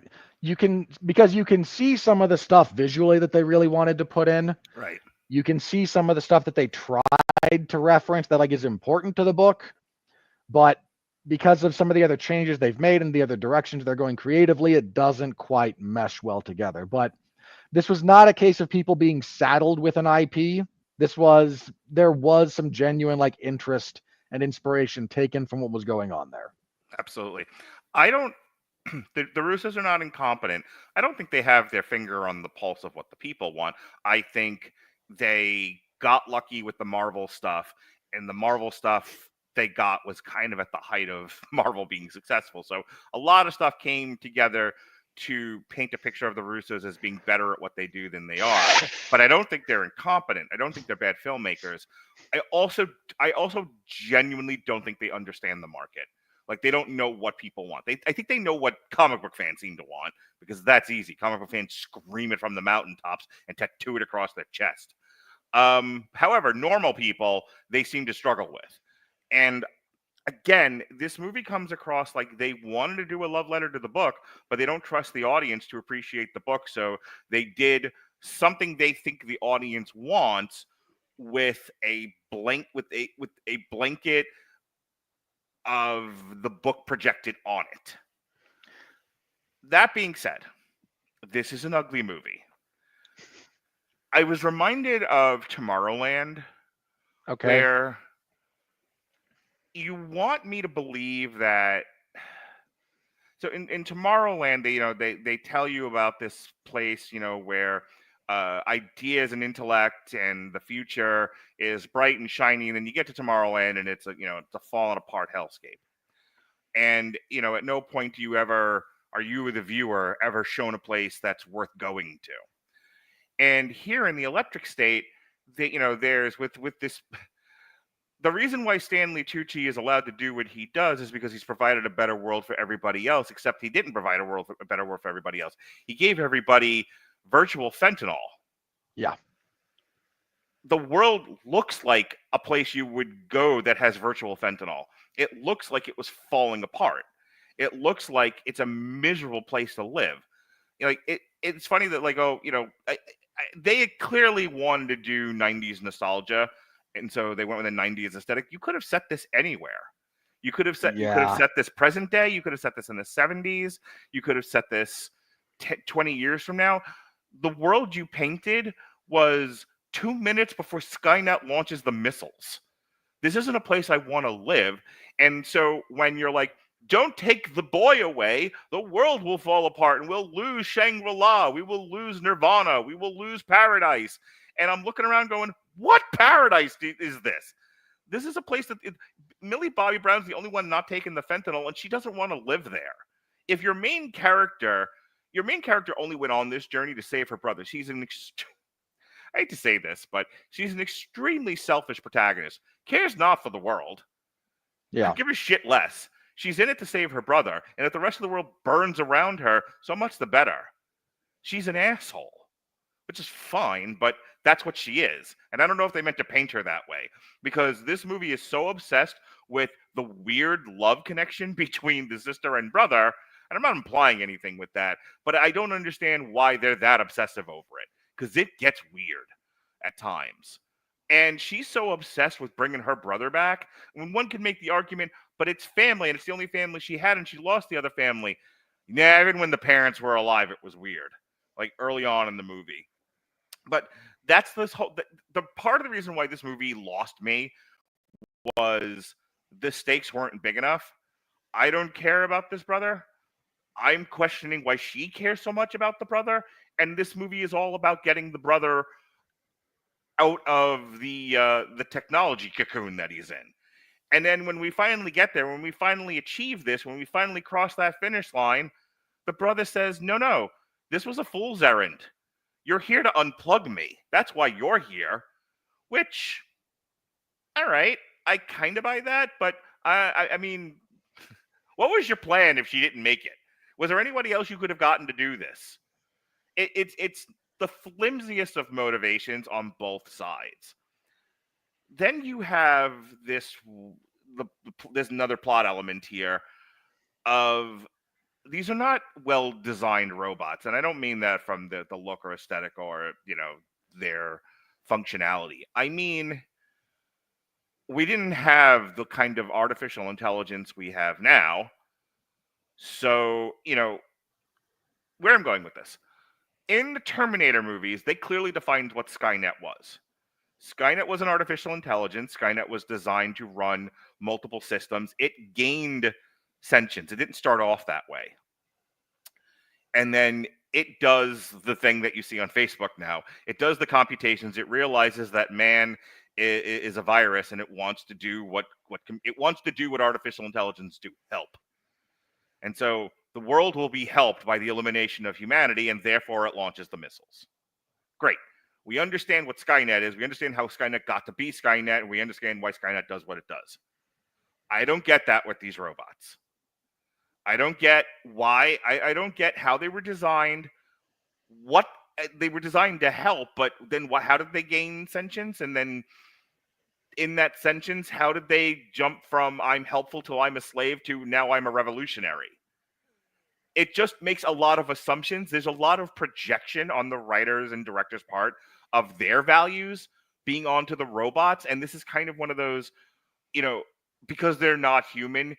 because you can see some of the stuff visually that they really wanted to put in. Right. You can see some of the stuff that they tried to reference that is important to the book, but because of some of the other changes they've made and the other directions they're going creatively, it doesn't quite mesh well together. But this was not a case of people being saddled with an IP. There was some genuine interest and inspiration taken from what was going on there. Absolutely. The Russos are not incompetent. I don't think they have their finger on the pulse of what the people want. I think they got lucky with the Marvel stuff, and the Marvel stuff they got was kind of at the height of Marvel being successful. So a lot of stuff came together to paint a picture of the Russos as being better at what they do than they are. But I don't think they're incompetent. I don't think they're bad filmmakers. I also genuinely don't think they understand the market. They don't know what people want. I think they know what comic book fans seem to want, because that's easy. Comic book fans scream it from the mountaintops and tattoo it across their chest. However, normal people, they seem to struggle with. And again, this movie comes across like they wanted to do a love letter to the book, but they don't trust the audience to appreciate the book. So they did something they think the audience wants with a blanket of the book projected on it. That being said, this is an ugly movie. I was reminded of Tomorrowland, where you want me to believe that. So in Tomorrowland, they tell you about this place, where ideas and intellect and the future is bright and shiny, and then you get to Tomorrowland and it's a fallen apart hellscape. And at no point are you the viewer ever shown a place that's worth going to. And here in the Electric State, there's with this. The reason why Stanley Tucci is allowed to do what he does is because he's provided a better world for everybody else, except he didn't provide a better world for everybody else. He gave everybody virtual fentanyl. Yeah. The world looks like a place you would go that has virtual fentanyl. It looks like it was falling apart. It looks like it's a miserable place to live. It's funny that they clearly wanted to do 90s nostalgia, and so they went with a 90s aesthetic. You could have set this anywhere. You could have set this present day. You could have set this in the 70s. You could have set this 20 years from now. The world you painted was 2 minutes before Skynet launches the missiles. This isn't a place I want to live. And so when you're like, don't take the boy away, the world will fall apart and we'll lose Shangri-La. We will lose Nirvana. We will lose paradise. And I'm looking around going, what paradise is this? This is a place that Millie Bobby Brown's the only one not taking the fentanyl, and she doesn't want to live there. If your main character only went on this journey to save her brother. I hate to say this, but she's an extremely selfish protagonist. Cares not for the world. Yeah. Could give a shit less. She's in it to save her brother, and if the rest of the world burns around her, so much the better. She's an asshole, which is fine, but that's what she is. And I don't know if they meant to paint her that way, because this movie is so obsessed with the weird love connection between the sister and brother, and I'm not implying anything with that, but I don't understand why they're that obsessive over it, because it gets weird at times. And she's so obsessed with bringing her brother back, when one could make the argument, but it's family, and it's the only family she had, and she lost the other family. Yeah, even when the parents were alive, it was weird, like early on in the movie. But that's this whole the part of the reason why this movie lost me was the stakes weren't big enough. I don't care about this brother. I'm questioning why she cares so much about the brother, and this movie is all about getting the brother out of the technology cocoon that he's in. And then when we finally get there, when we finally achieve this, when we finally cross that finish line, the brother says, no, this was a fool's errand. You're here to unplug me. That's why you're here. Which, all right, I kind of buy that, but I mean, what was your plan if she didn't make it? Was there anybody else you could have gotten to do this? It's the flimsiest of motivations on both sides. Then you have there's another plot element here of these are not well-designed robots, and I don't mean that from the look or aesthetic or, their functionality. I mean, we didn't have the kind of artificial intelligence we have now. So, where I'm going with this. In the Terminator movies, they clearly defined what Skynet was. Skynet was an artificial intelligence. Skynet was designed to run multiple systems. It gained sentience. It didn't start off that way. And then it does the thing that you see on Facebook now. It does the computations. It realizes that man is a virus, and it wants to do what artificial intelligence do, help. And so the world will be helped by the elimination of humanity, and therefore it launches the missiles. Great. We understand what Skynet is. We understand how Skynet got to be Skynet, and we understand why Skynet does what it does. I don't get that with these robots. I don't get why. I don't get how they were designed. What they were designed to help, but then how did they gain sentience? And then in that sentience, how did they jump from I'm helpful to I'm a slave to now I'm a revolutionary? It just makes a lot of assumptions. There's a lot of projection on the writers and directors' part of their values being onto the robots. And this is kind of one of those, because they're not human,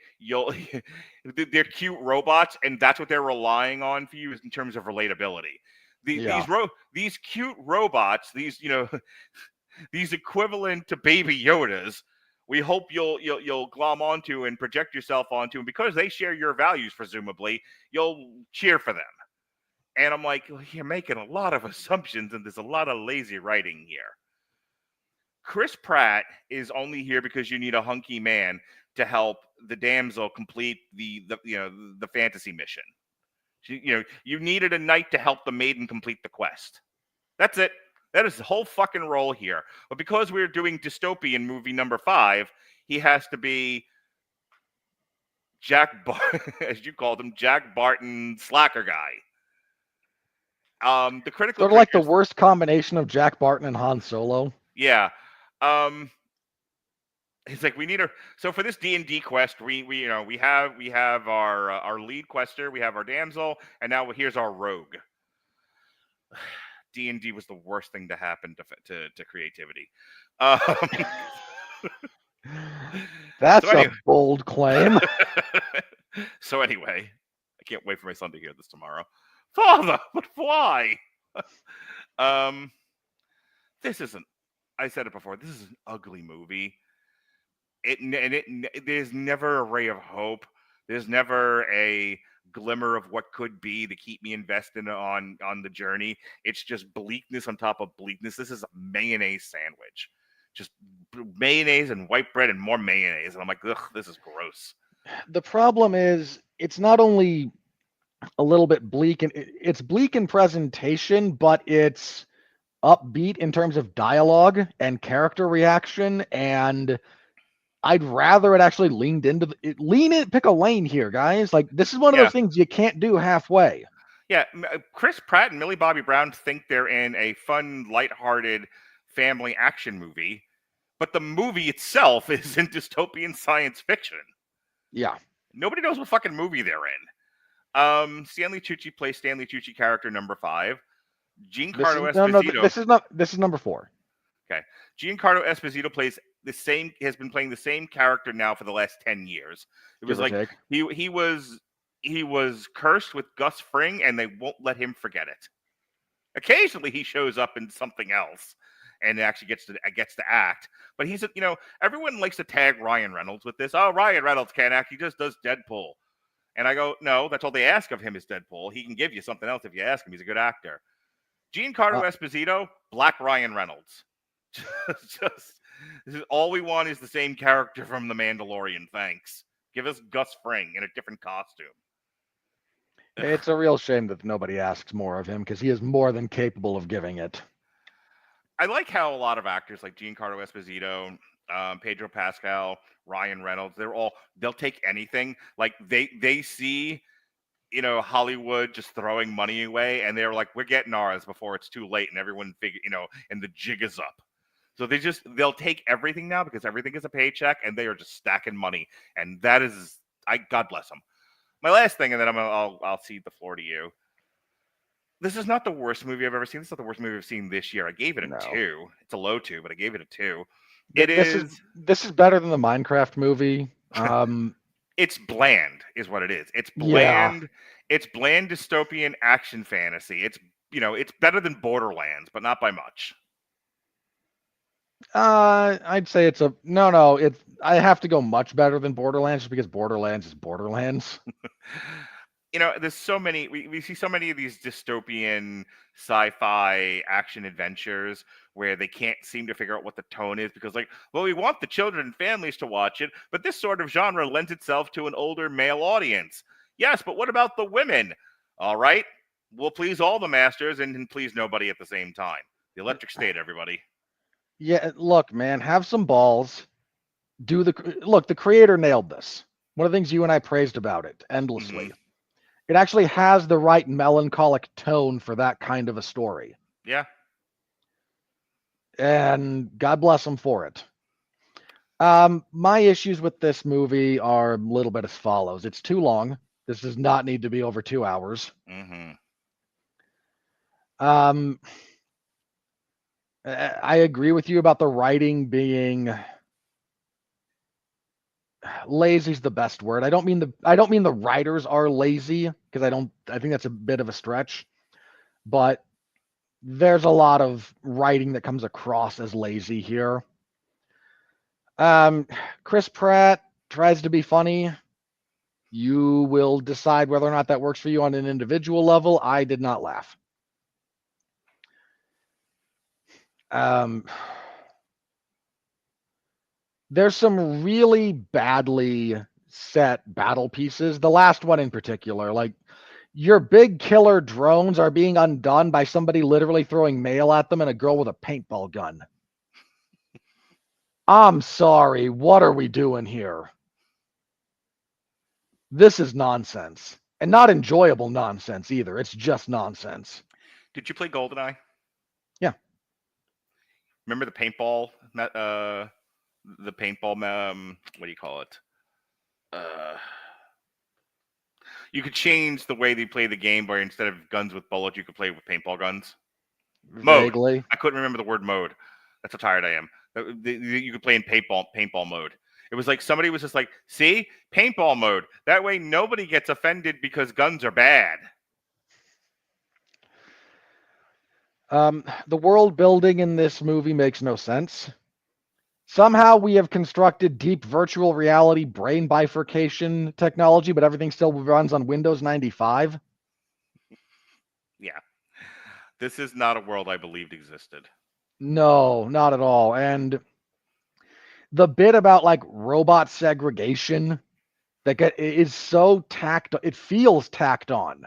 they're cute robots, and that's what they're relying on for you in terms of relatability. These cute robots, these these equivalent to Baby Yodas, we hope you'll glom onto and project yourself onto, and because they share your values, presumably, you'll cheer for them. And I'm like, you're making a lot of assumptions, and there's a lot of lazy writing here. Chris Pratt is only here because you need a hunky man to help the damsel complete the fantasy mission. You needed a knight to help the maiden complete the quest. That's it. That is the whole fucking role here. But because we're doing dystopian movie number 5, he has to be as you called him, Jack Barton slacker guy. The critical sort of like the worst combination of Jack Barton and Han Solo. Yeah. He's like, we need so for this D&D quest, we have our lead quester, we have our damsel, and now here's our rogue. D&D was the worst thing to happen to creativity. That's a bold claim. So anyway, I can't wait for my son to hear this tomorrow. Father, but why? This isn't. I said it before. This is an ugly movie. There's never a ray of hope. There's never a glimmer of what could be to keep me invested on the journey. It's just bleakness on top of bleakness. This is a mayonnaise sandwich. Just mayonnaise and white bread and more mayonnaise. And I'm like, ugh, this is gross. The problem is it's not only a little bit bleak, and it's bleak in presentation, but it's upbeat in terms of dialogue and character reaction, and I'd rather it actually leaned into pick a lane here, guys. Like, this is one of Yeah. those things you can't do halfway. Yeah, Chris Pratt and Millie Bobby Brown think they're in a fun, lighthearted family action movie, but the movie itself is in dystopian science fiction. Yeah. Nobody knows what fucking movie they're in. Stanley Tucci plays Stanley Tucci character number 5. Giancarlo Esposito. This is number 4. Okay. Giancarlo Esposito has been playing the same character now for the last 10 years. It was like he was cursed with Gus Fring, and they won't let him forget it. Occasionally, he shows up in something else, and actually gets to act. But he's everyone likes to tag Ryan Reynolds with this. Oh, Ryan Reynolds can't act; he just does Deadpool. And I go, no, that's all they ask of him is Deadpool. He can give you something else if you ask him. He's a good actor. Giancarlo Esposito, Black Ryan Reynolds. This is all we want is the same character from The Mandalorian. Thanks. Give us Gus Fring in a different costume. It's a real shame that nobody asks more of him because he is more than capable of giving it. I like how a lot of actors like Giancarlo Esposito, Pedro Pascal, Ryan Reynolds, they'll take anything. Like they see, Hollywood just throwing money away, and they're like, we're getting ours before it's too late, and everyone and the jig is up. So they'll take everything now because everything is a paycheck, and they are just stacking money, and that is, God bless them. My last thing, and then I'll cede the floor to you. This is not the worst movie I've ever seen. This is not the worst movie I've seen this year. I gave it a 2. It's a low 2, but I gave it a 2. This is better than the Minecraft movie. It's bland, is what it is. It's bland. Yeah. It's bland dystopian action fantasy. It's better than Borderlands, but not by much. I'd say it's no. I have to go much better than Borderlands just because Borderlands is Borderlands. There's so many. We see so many of these dystopian sci-fi action adventures where they can't seem to figure out what the tone is because, we want the children and families to watch it, but this sort of genre lends itself to an older male audience. Yes, but what about the women? All right, we'll please all the masters and please nobody at the same time. The Electric State, everybody. Yeah, look, man, have some balls. The creator nailed this. One of the things you and I praised about it endlessly. Mm-hmm. It actually has the right melancholic tone for that kind of a story. Yeah. And God bless them for it. My issues with this movie are a little bit as follows. It's too long. This does not need to be over 2 hours. Mm-hmm. I agree with you about the writing being lazy is the best word. I don't mean the writers are lazy because I think that's a bit of a stretch, but there's a lot of writing that comes across as lazy here. Chris Pratt tries to be funny. You will decide whether or not that works for you on an individual level. I did not laugh. There's some really badly set battle pieces. The last one in particular, your big killer drones are being undone by somebody literally throwing mail at them and a girl with a paintball gun. I'm sorry. What are we doing here? This is nonsense. And not enjoyable nonsense either. It's just nonsense. Did you play GoldenEye? Yeah. Remember the paintball? The paintball, what do you call it? You could change the way they play the game where instead of guns with bullets, you could play with paintball guns. Vaguely. Mode. I couldn't remember the word mode. That's how tired I am. You could play in paintball mode. It was like somebody was just like, see, paintball mode. That way nobody gets offended because guns are bad. The world building in this movie makes no sense. Somehow we have constructed deep virtual reality brain bifurcation technology, but everything still runs on Windows 95. Yeah. This is not a world I believed existed. No, not at all. And the bit about robot segregation is so it feels tacked on.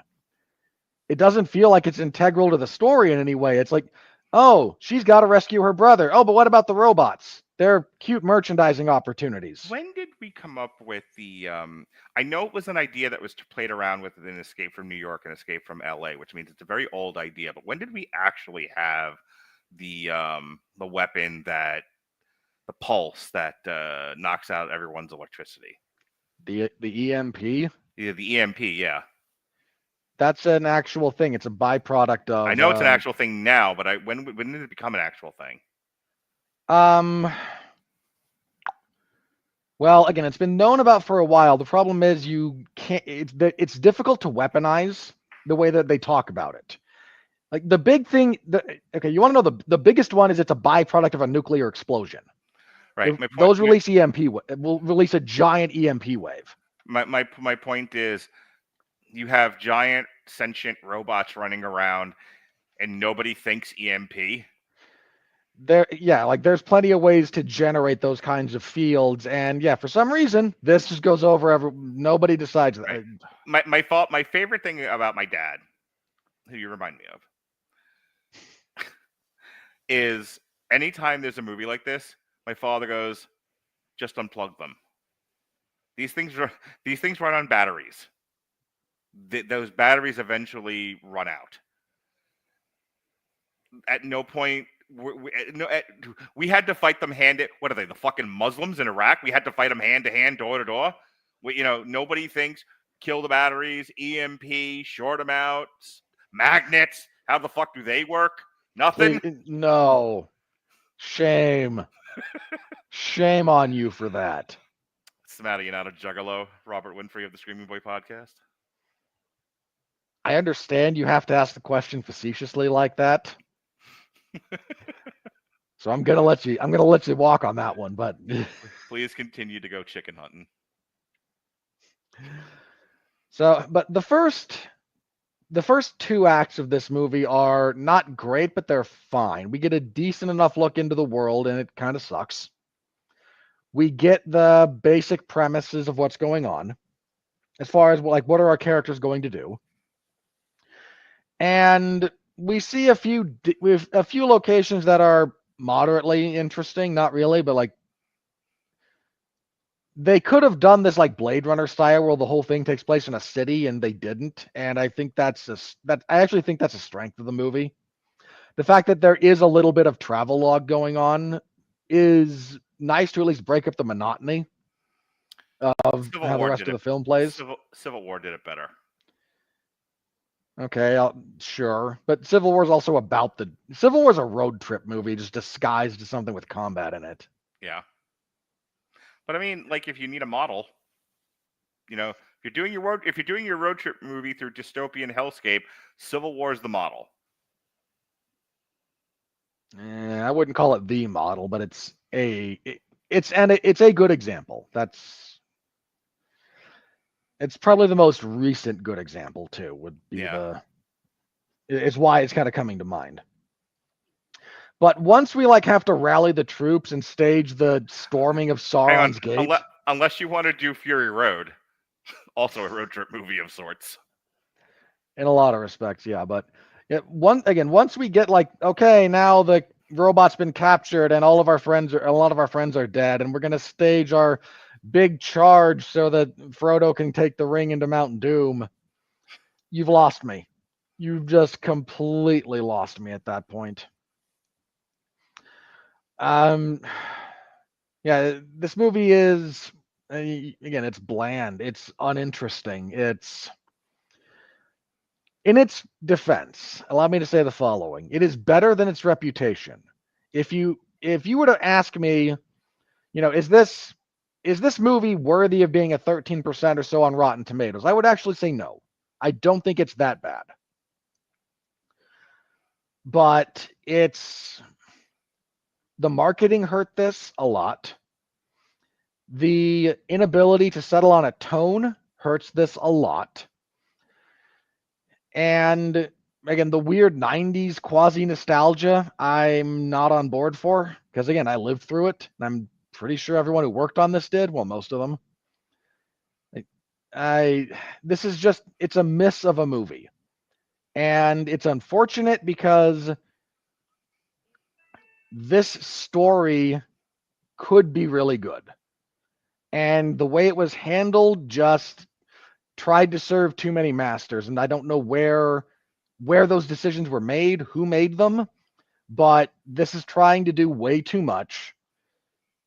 It doesn't feel like it's integral to the story in any way. It's like, Oh, she's got to rescue her brother. Oh, but what about the robots? They're cute merchandising opportunities. When did we come up with the? I know it was an idea that was played around with in Escape from New York and Escape from L.A., which means it's a very old idea. But when did we actually have the weapon that the pulse that knocks out everyone's electricity? The EMP? Yeah, the EMP, yeah. That's an actual thing. It's a byproduct of. I know it's an actual thing now, but when did it become an actual thing? Well, again, it's been known about for a while. The problem is you can't. It's difficult to weaponize the way that they talk about it. Like the big thing. Okay, you want to know the biggest one is it's a byproduct of a nuclear explosion. Right. Those release EMP. Will release a giant EMP wave. My point is, you have giant sentient robots running around, and nobody thinks EMP. There's plenty of ways to generate those kinds of fields, and for some reason this just goes over. Nobody decides that. Right. My favorite thing about my dad, who you remind me of, is anytime there's a movie like this, my father goes, "Just unplug them. These things run on batteries. Those batteries eventually run out. At no point." We had to fight them what are they, the fucking Muslims in Iraq? We had to fight them hand to hand, door to door. Nobody thinks kill the batteries, EMP, short them out, magnets. How the fuck do they work? Nothing. No. Shame. Shame on you for that. What's the matter? You're not a juggalo, Robert Winfrey of the Screaming Boy podcast? I understand you have to ask the question facetiously like that. So I'm gonna let you walk on that one, but please continue to go chicken hunting. So, but the first 2 acts of this movie are not great, but they're fine. We get a decent enough look into the world, and it kind of sucks. We get the basic premises of what's going on, as far as like what are our characters going to do, and we see a few locations that are moderately interesting, not really, but like they could have done this like Blade Runner style where the whole thing takes place in a city, and they didn't. And I think I actually think that's a strength of the movie. The fact that there is a little bit of travelogue going on is nice to at least break up the monotony of how the rest of the film plays. Civil War did it better. Okay, sure. But Civil War is also Civil War is a road trip movie just disguised as something with combat in it. Yeah. But I mean, like, if you need a model, if you're doing your road trip movie through dystopian hellscape, Civil War is the model. I wouldn't call it the model, but it's a good example. It's probably the most recent good example too. Would be it's why it's kind of coming to mind. But once we have to rally the troops and stage the storming of Sauron's gate, unless you want to do Fury Road, also a road trip movie of sorts. In a lot of respects, yeah. But once we get okay, now the robot's been captured and a lot of our friends are dead, and we're gonna stage our big charge so that Frodo can take the ring into Mount Doom. You've lost me. You've just completely lost me at that point. This movie is, again, it's bland. It's uninteresting. It's, in its defense, allow me to say the following. It is better than its reputation. If you were to ask me, is this movie worthy of being a 13% or so on Rotten Tomatoes, I would actually say no. I don't think it's that bad. But the marketing hurt this a lot. The inability to settle on a tone hurts this a lot. And again, the weird 90s quasi nostalgia, I'm not on board for, because again, I lived through it, and I'm pretty sure everyone who worked on this did. Well, most of them. This is just, it's a miss of a movie. And it's unfortunate because this story could be really good. And the way it was handled just tried to serve too many masters. And I don't know where those decisions were made, who made them, but this is trying to do way too much.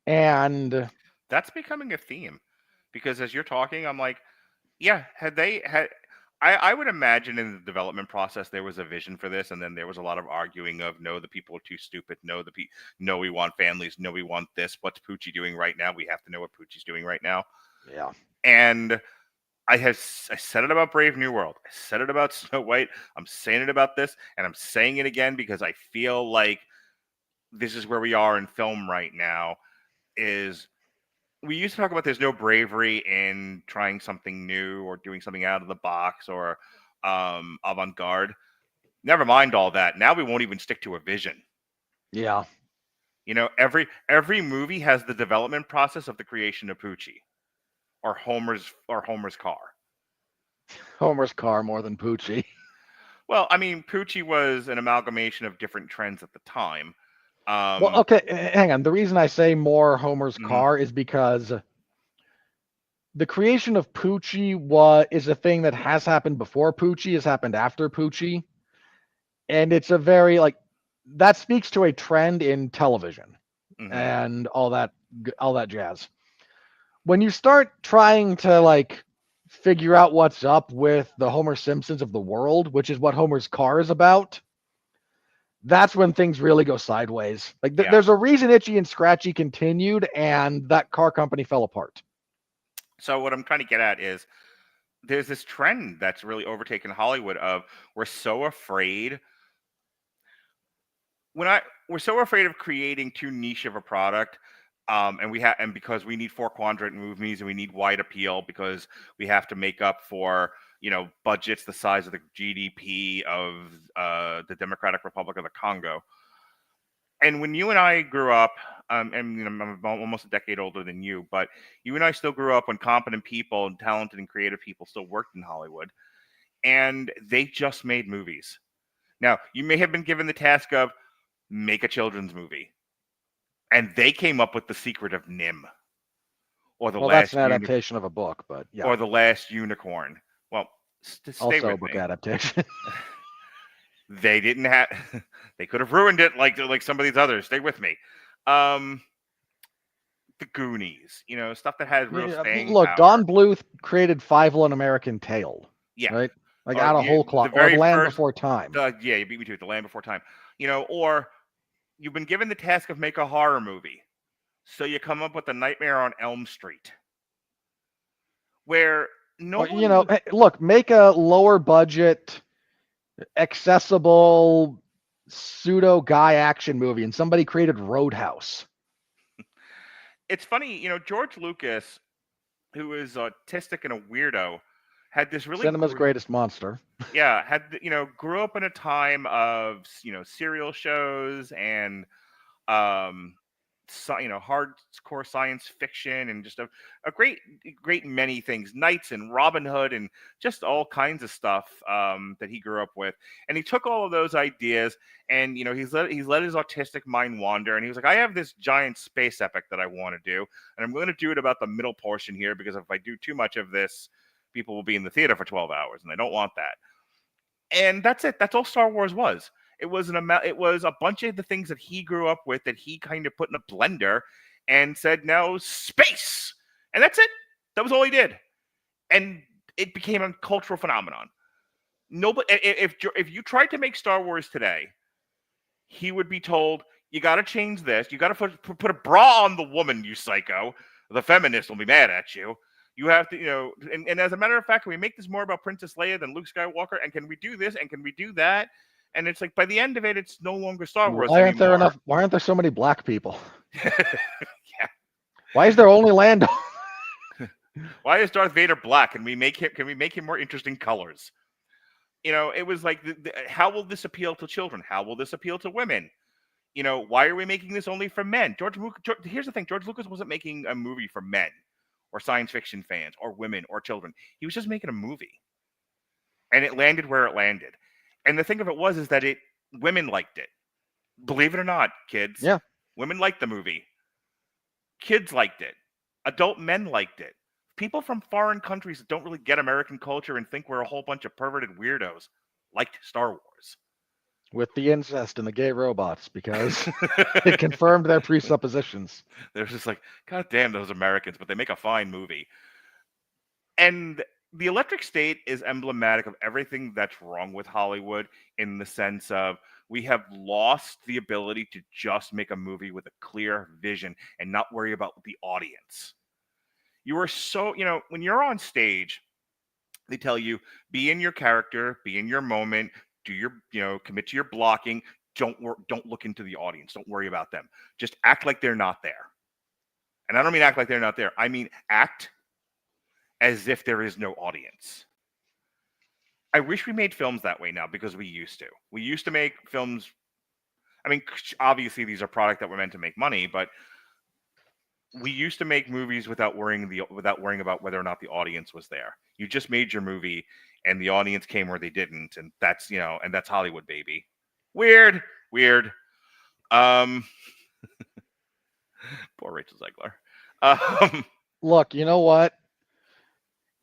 And that's becoming a theme, because as you're talking, I'm like, yeah, I would imagine in the development process there was a vision for this, and then there was a lot of arguing of no, the people are too stupid. No, no, we want families. No, we want this. What's Tucci doing right now? We have to know what Tucci's doing right now. yeah. And I said it about Brave New World. I said it about Snow White. I'm saying it about this, and I'm saying it again because I feel like this is where we are in film right now. Is we used to talk about there's no bravery in trying something new or doing something out of the box or avant-garde. Never mind all that. Now we won't even stick to a vision. Yeah. You know, every movie has the development process of the creation of Tucci or Homer's car. Homer's car more than Tucci. Well, I mean, Tucci was an amalgamation of different trends at the time. Well, okay, hang on. The reason I say more Homer's car is because the creation of Tucci is a thing that has happened before Tucci, has happened after Tucci, and it's a very that speaks to a trend in television and all that jazz. When you start trying to figure out what's up with the Homer Simpsons of the world, which is what Homer's car is about, that's when things really go sideways. There's a reason Itchy and Scratchy continued, and that car company fell apart. So what I'm trying to get at is there's this trend that's really overtaken Hollywood of we're so afraid of creating too niche of a product, and because we need 4-quadrant movies and we need wide appeal because we have to make up for budgets the size of the GDP of the Democratic Republic of the Congo. And when you and I grew up, and I'm almost a decade older than you, but you and I still grew up when competent people and talented and creative people still worked in Hollywood, and they just made movies. Now, you may have been given the task of make a children's movie, and they came up with The Secret of Nim, or that's an adaptation of a book, but yeah, or The Last Unicorn. Well, stay also with a book me. Adaptation. They didn't have. They could have ruined it like some of these others. Stay with me. The Goonies, stuff that has real staying Look, power. Don Bluth created Fievel: An American Tale. Yeah, right. Out of whole cloth. Or The Land Before Time. Yeah, you beat me to it. The Land Before Time. Or you've been given the task of make a horror movie, so you come up with A Nightmare on Elm Street, where look, make a lower budget, accessible pseudo guy action movie, and somebody created Roadhouse. It's funny, George Lucas, who is autistic and a weirdo, had this really cinema's greatest monster. Yeah, grew up in a time of serial shows and hardcore science fiction and just a great many things, Knights and Robin Hood and just all kinds of stuff that he grew up with. And he took all of those ideas and he's let his autistic mind wander, and he was like, I have this giant space epic that I want to do, and I'm going to do it about the middle portion here, because if I do too much of this, people will be in the theater for 12 hours, and I don't want that. And that's it. That's all Star Wars was. It was a bunch of the things that he grew up with that he kind of put in a blender and said, "Now space," and that's it. That was all he did, and it became a cultural phenomenon. Nobody, if you tried to make Star Wars today, he would be told, "You got to change this. You got to put a bra on the woman, you psycho. The feminists will be mad at you. You have to, and as a matter of fact, can we make this more about Princess Leia than Luke Skywalker? And can we do this? And can we do that?" And it's like, by the end of it, it's no longer Star Wars anymore. Why aren't there so many black people? Yeah. Why is there only Lando? Why is Darth Vader black? Can we make him more interesting colors? It was like, how will this appeal to children? How will this appeal to women? Why are we making this only for men? Here's the thing. George Lucas wasn't making a movie for men or science fiction fans or women or children. He was just making a movie. And it landed where it landed. And the thing of it is that women liked it. Believe it or not, kids. Yeah. Women liked the movie. Kids liked it. Adult men liked it. People from foreign countries that don't really get American culture and think we're a whole bunch of perverted weirdos liked Star Wars. With the incest and the gay robots, because it confirmed their presuppositions. They're just like, God damn those Americans, but they make a fine movie. And The Electric State is emblematic of everything that's wrong with Hollywood in the sense of we have lost the ability to just make a movie with a clear vision and not worry about the audience. You are so, when you're on stage, they tell you be in your character, be in your moment, do your, commit to your blocking. Don't look into the audience. Don't worry about them. Just act like they're not there. And I don't mean act like they're not there. I mean act as if there is no audience. I wish we made films that way now because we used to. We used to make films. I mean, obviously these are products that were meant to make money, but we used to make movies without worrying about whether or not the audience was there. You just made your movie, and the audience came where they didn't, and that's that's Hollywood, baby. Weird. Poor Rachel Zegler. Look, you know what?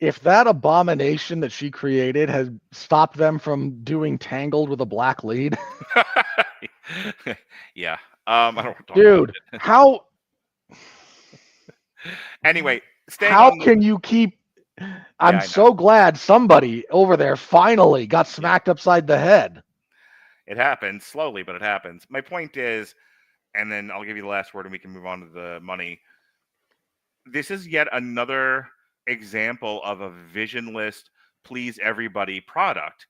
If that abomination that she created has stopped them from doing Tangled with a black lead, yeah. I don't want to talk dude, about it. how? Anyway, how can you keep? I'm so glad somebody over there finally got smacked upside the head. It happens slowly, but it happens. My point is, and then I'll give you the last word and we can move on to the money. This is yet another example of a visionless, please everybody product.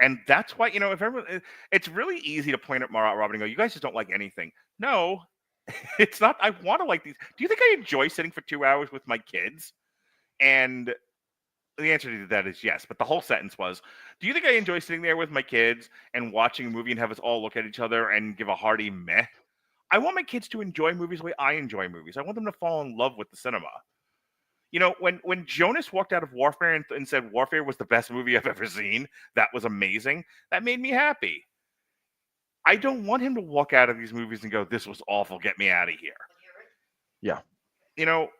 And that's why, if everyone, it's really easy to point at Robin and go, you guys just don't like anything. No, it's not. I want to like these. Do you think I enjoy sitting for 2 hours with my kids? And the answer to that is yes. But the whole sentence was, do you think I enjoy sitting there with my kids and watching a movie and have us all look at each other and give a hearty meh? I want my kids to enjoy movies the way I enjoy movies. I want them to fall in love with the cinema. When Jonas walked out of Warfare and said Warfare was the best movie I've ever seen, that was amazing. That made me happy. I don't want him to walk out of these movies and go, this was awful, get me out of here. Yeah.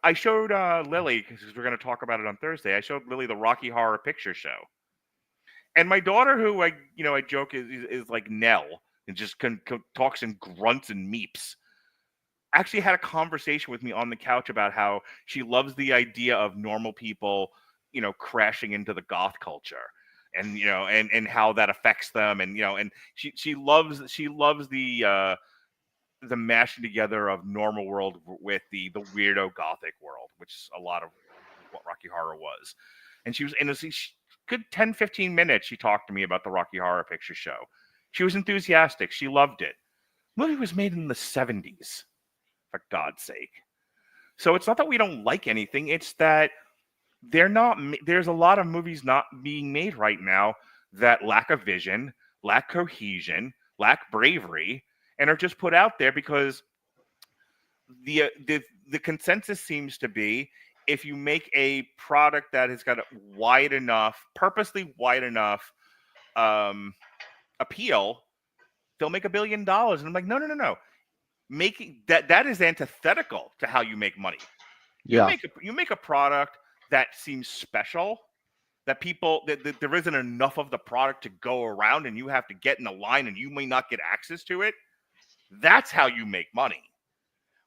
I showed Lily, because we're going to talk about it on Thursday, I showed Lily the Rocky Horror Picture Show. And my daughter, who I joke is like Nell, and just talks and grunts and meeps, actually had a conversation with me on the couch about how she loves the idea of normal people, crashing into the goth culture, and and how that affects them, and and she loves the mashing together of normal world with the weirdo gothic world, which is a lot of what Rocky Horror was. And she was in a good 10-15 minutes. She talked to me about the Rocky Horror Picture Show. She was enthusiastic. She loved it. The movie was made in the 70s. For God's sake. So it's not that we don't like anything, it's that there's a lot of movies not being made right now that lack a vision, lack cohesion, lack bravery, and are just put out there because the consensus seems to be if you make a product that has got a purposely wide enough appeal, they'll make $1 billion. And I'm like, no. Making that is antithetical to how you make money. You make a product that seems special, that people that there isn't enough of the product to go around, and you have to get in a line, and you may not get access to it. That's how you make money.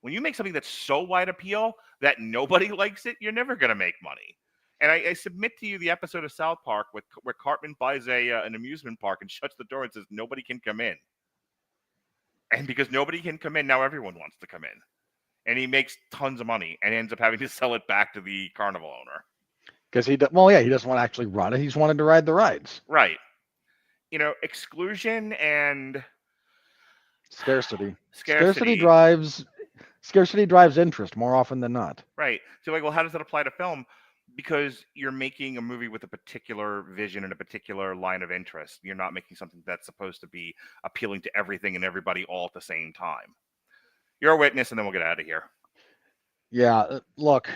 When you make something that's so wide appeal that nobody likes it, you're never going to make money. And I submit to you the episode of South Park where Cartman buys an amusement park and shuts the door and says nobody can come in. And because nobody can come in, now everyone wants to come in. And he makes tons of money and ends up having to sell it back to the carnival owner. Because he doesn't want to actually run it. He's wanted to ride the rides. Right. Exclusion and scarcity. Scarcity drives interest more often than not. Right. So well, how does that apply to film? Because you're making a movie with a particular vision and a particular line of interest. You're not making something that's supposed to be appealing to everything and everybody all at the same time. You're a witness, and then we'll get out of here. Yeah, look,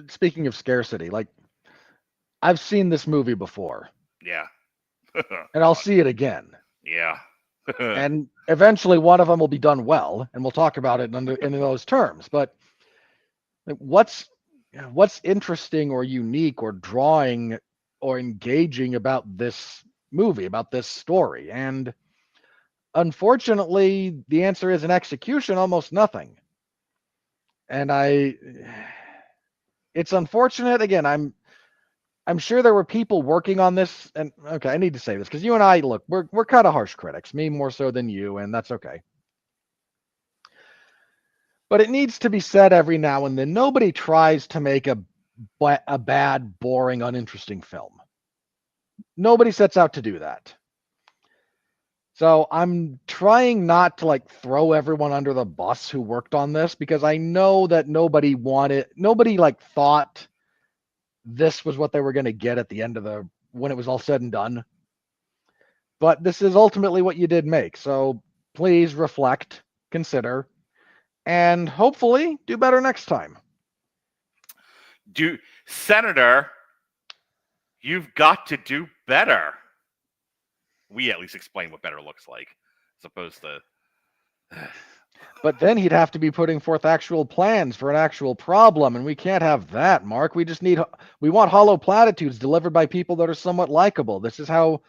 speaking of scarcity, I've seen this movie before. Yeah. And I'll see it again. Yeah. And eventually one of them will be done well, and we'll talk about it in those terms. But what's interesting or unique or drawing or engaging about this movie, about this story? And unfortunately, the answer is in execution, almost nothing. And it's unfortunate. Again, I'm sure there were people working on this, and okay, I need to say this because you and I, look, we're kind of harsh critics, me more so than you, and that's okay. But it needs to be said every now and then, nobody tries to make a bad, boring, uninteresting film. Nobody sets out to do that. So I'm trying not to like throw everyone under the bus who worked on this, because I know that nobody like thought this was what they were going to get at the end of when it was all said and done. But this is ultimately what you did make. So please reflect, consider, and hopefully do better next time. Senator, you've got to do better. We at least explain what better looks like, as opposed to... But then he'd have to be putting forth actual plans for an actual problem, and we can't have that, Mark. We want hollow platitudes delivered by people that are somewhat likable. This is how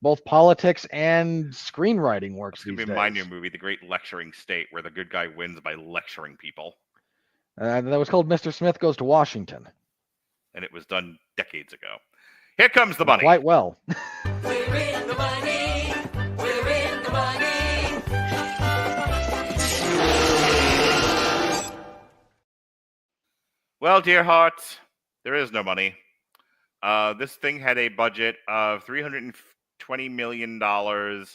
both politics and screenwriting works these days. It's going to be my new movie, The Great Lecturing State, where the good guy wins by lecturing people. That was called Mr. Smith Goes to Washington. And it was done decades ago. Here comes the money. Quite well. We're in the money. We're in the money. Well, dear hearts, there is no money. This thing had a budget of $320 million, but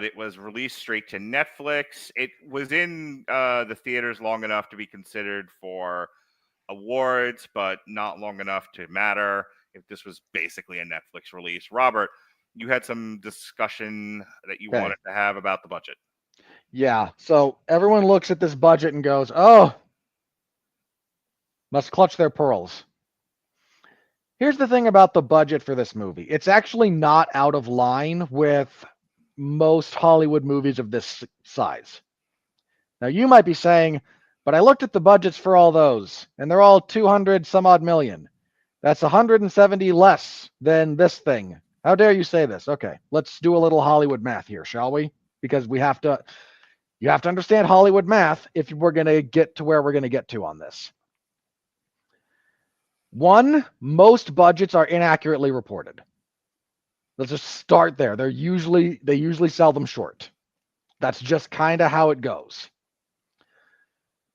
it was released straight to Netflix. It was in the theaters long enough to be considered for awards, but not long enough to matter if this was basically a Netflix release. Robert, you had some discussion that you wanted to have about the budget. Yeah, so everyone looks at this budget and goes, oh, must clutch their pearls. Here's the thing about the budget for this movie. It's actually not out of line with most Hollywood movies of this size. Now, you might be saying, but I looked at the budgets for all those, and they're all 200 some odd million. That's 170 less than this thing. How dare you say this? Okay, let's do a little Hollywood math here, shall we? Because you have to understand Hollywood math if we're going to get to where we're going to get to on this. One, most budgets are inaccurately reported. Let's just start there. They usually sell them short. That's just kind of how it goes.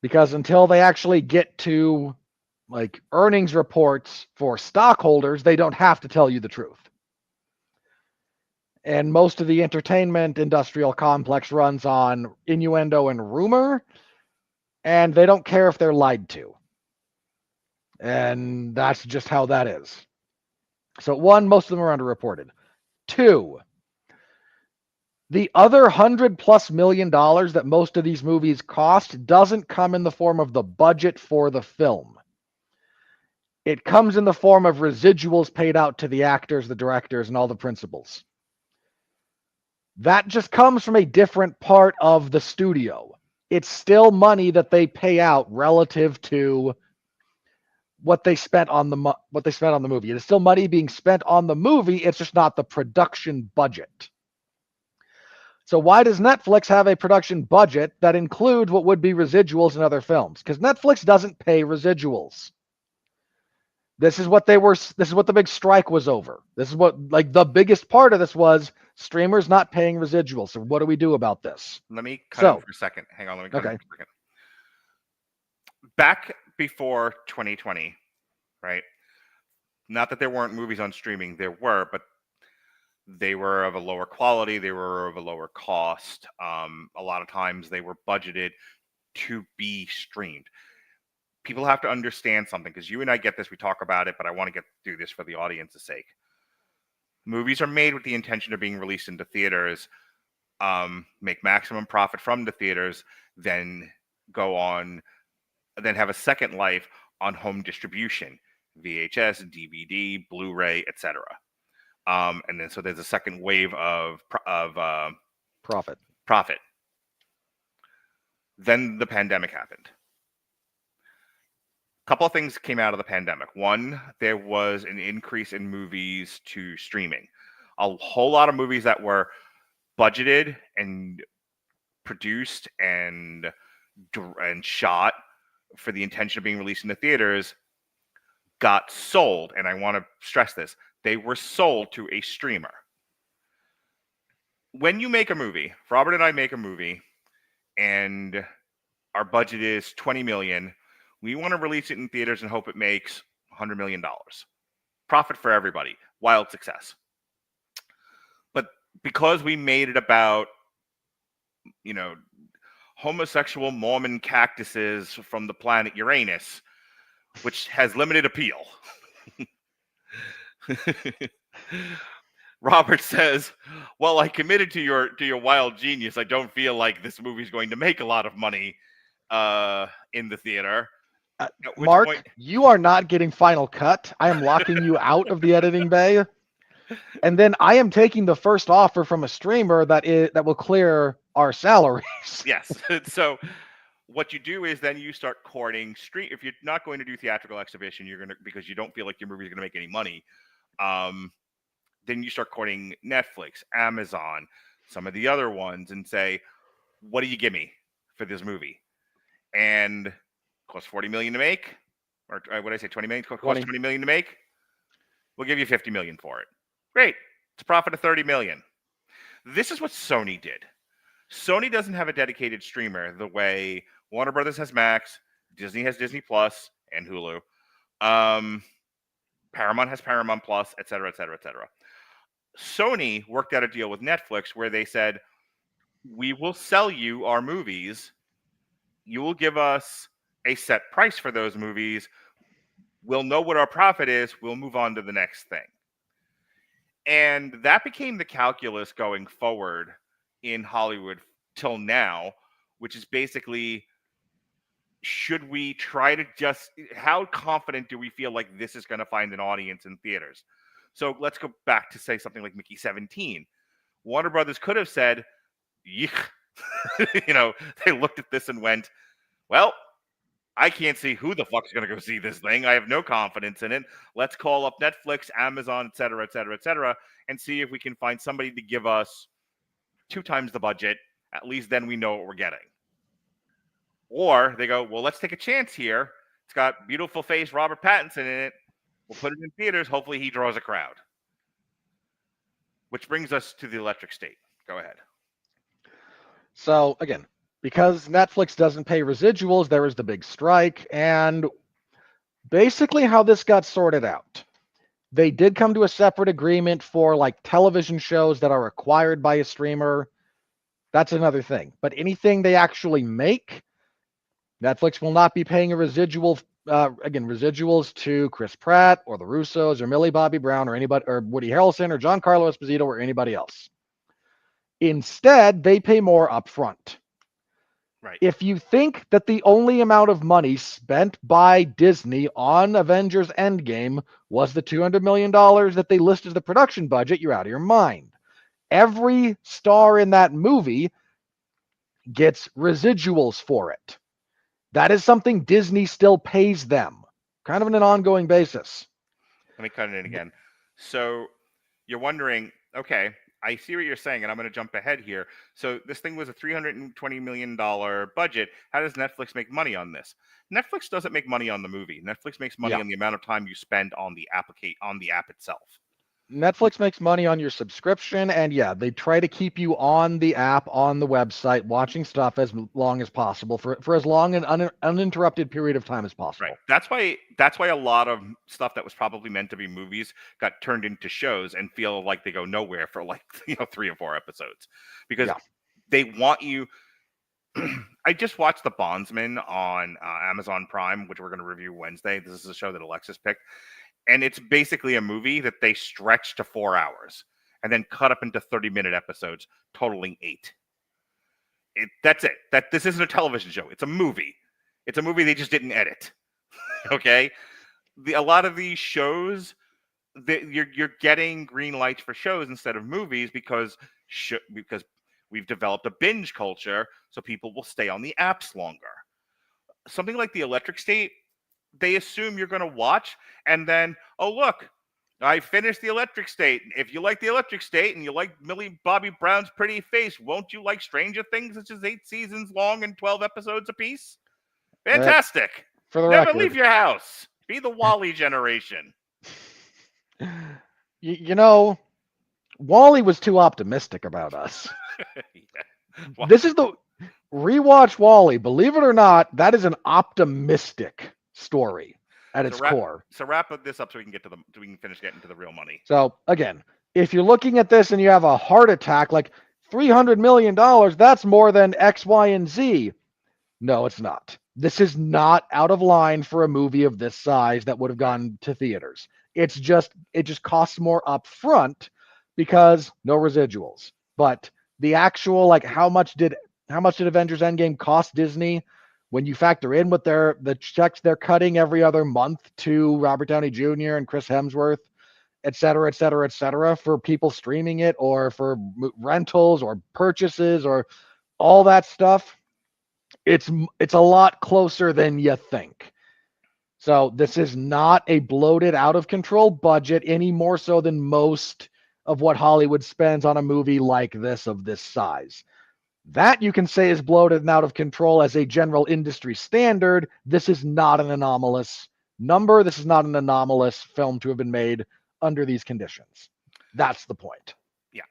Because until they actually get to like earnings reports for stockholders, they don't have to tell you the truth. And most of the entertainment industrial complex runs on innuendo and rumor, and they don't care if they're lied to. And that's just how that is. So one, most of them are underreported. Two, the other $100+ million that most of these movies cost doesn't come in the form of the budget for the film. It comes in the form of residuals paid out to the actors, the directors, and all the principals. That just comes from a different part of the studio. It's still money that they pay out relative to what they spent on the movie. It is still money being spent on the movie. It's just not the production budget. So why does Netflix have a production budget that includes what would be residuals in other films? Because Netflix doesn't pay residuals. This is what the big strike was over. This is what, like, the biggest part of this was streamers not paying residuals. So what do we do about this? Let me cut in for a second. Hang on, let me cut in for a second. Back before 2020, right? Not that there weren't movies on streaming, there were, but they were of a lower quality, they were of a lower cost. A lot of times they were budgeted to be streamed. People have to understand something, because you and I get this, we talk about it, but I want to do this for the audience's sake. Movies are made with the intention of being released into theaters, make maximum profit from the theaters, then have a second life on home distribution, VHS, DVD, Blu-ray, etc. And then so there's a second wave of Profit. Then the pandemic happened. A couple of things came out of the pandemic. One, there was an increase in movies to streaming. A whole lot of movies that were budgeted and produced and shot for the intention of being released in the theaters got sold. And I want to stress this. They were sold to a streamer. When you make a movie, if Robert and I make a movie, and our budget is $20 million, we want to release it in theaters and hope it makes $100 million. Profit for everybody. Wild success. But because we made it about, homosexual Mormon cactuses from the planet Uranus, which has limited appeal. Robert says, well, I committed to your wild genius. I don't feel like this movie's going to make a lot of money in the theater. Mark, you are not getting final cut. I am locking you out of the editing bay. And then I am taking the first offer from a streamer that will clear our salaries. Yes. So what you do is then you start courting stream. If you're not going to do theatrical exhibition, because you don't feel like your movie is going to make any money. Then you start courting Netflix, Amazon, some of the other ones, and say, what do you give me for this movie? And it costs $40 million to make, or what did I say, $20 million? Costs $20 million to make. We'll give you $50 million for it. Great. It's a profit of $30 million. This is what Sony did. Sony doesn't have a dedicated streamer the way Warner Brothers has Max, Disney has Disney Plus and Hulu. Paramount has Paramount Plus, et cetera, et cetera, et cetera. Sony worked out a deal with Netflix where they said, we will sell you our movies. You will give us a set price for those movies. We'll know what our profit is. We'll move on to the next thing. And that became the calculus going forward in Hollywood till now, which is basically, should we try to how confident do we feel like this is going to find an audience in theaters? So let's go back to say something like Mickey 17. Warner Brothers could have said, Yeek. They looked at this and went, well, I can't see who the fuck's going to go see this thing. I have no confidence in it. Let's call up Netflix, Amazon, et cetera, et cetera, et cetera, and see if we can find somebody to give us 2 times the budget. At least then we know what we're getting. Or they go, well, let's take a chance here. It's got beautiful face Robert Pattinson in it. We'll put it in theaters. Hopefully he draws a crowd. Which brings us to the electric state. Go ahead. So, again, because Netflix doesn't pay residuals, there was the big strike. And basically how this got sorted out, they did come to a separate agreement for like television shows that are acquired by a streamer. That's another thing. But anything they actually make, Netflix will not be paying a residual. Residuals to Chris Pratt or the Russos or Millie Bobby Brown or anybody, or Woody Harrelson or Giancarlo Esposito or anybody else. Instead, they pay more upfront. Right. If you think that the only amount of money spent by Disney on Avengers Endgame was the $200 million that they list as the production budget, you're out of your mind. Every star in that movie gets residuals for it. That is something Disney still pays them, kind of on an ongoing basis. Let me cut it in again. So you're wondering, okay, I see what you're saying, and I'm going to jump ahead here. So this thing was a $320 million budget. How does Netflix make money on this? Netflix doesn't make money on the movie. Netflix makes money on the amount of time you spend on the app itself. Netflix makes money on your subscription, and they try to keep you on the app, on the website, watching stuff as long as possible for as long an uninterrupted period of time as possible. Right. That's why a lot of stuff that was probably meant to be movies got turned into shows and feel like they go nowhere for 3 or 4 episodes because they want you. I just watched The Bondsman on Amazon Prime, which we're going to review Wednesday. This is a show that Alexis picked. And it's basically a movie that they stretch to 4 hours and then cut up into 30-minute episodes, totaling 8. That's it. This isn't a television show. It's a movie. It's a movie they just didn't edit. Okay? A lot of these shows, you're getting green lights for shows instead of movies because we've developed a binge culture, so people will stay on the apps longer. Something like the Electric State, they assume you're going to watch, and then, oh look, I finished the Electric State. If you like the Electric State and you like Millie Bobby Brown's pretty face, won't you like Stranger Things, which is 8 seasons long and 12 episodes apiece? Fantastic. For the Never record, leave your house. Be the Wally generation. you know, Wally was too optimistic about us. Well, This is the rewatch Wally. Believe it or not, that is an optimistic story at its core. So wrap this up so we can finish getting to the real money. So again, if you're looking at this and you have a heart attack, like $300 million, that's more than X, Y, and Z. No, it's not. This is not out of line for a movie of this size that would have gone to theaters. It just costs more up front because no residuals. But the actual, like, how much did Avengers Endgame cost Disney when you factor in what the checks they're cutting every other month to Robert Downey Jr. and Chris Hemsworth, et cetera, et cetera, et cetera, for people streaming it or for rentals or purchases or all that stuff? It's a lot closer than you think. So this is not a bloated, out of control budget any more so than most of what Hollywood spends on a movie like this of this size. That you can say is bloated and out of control as a general industry standard. This is not an anomalous number. This is not an anomalous film to have been made under these conditions. That's the point. Yeah.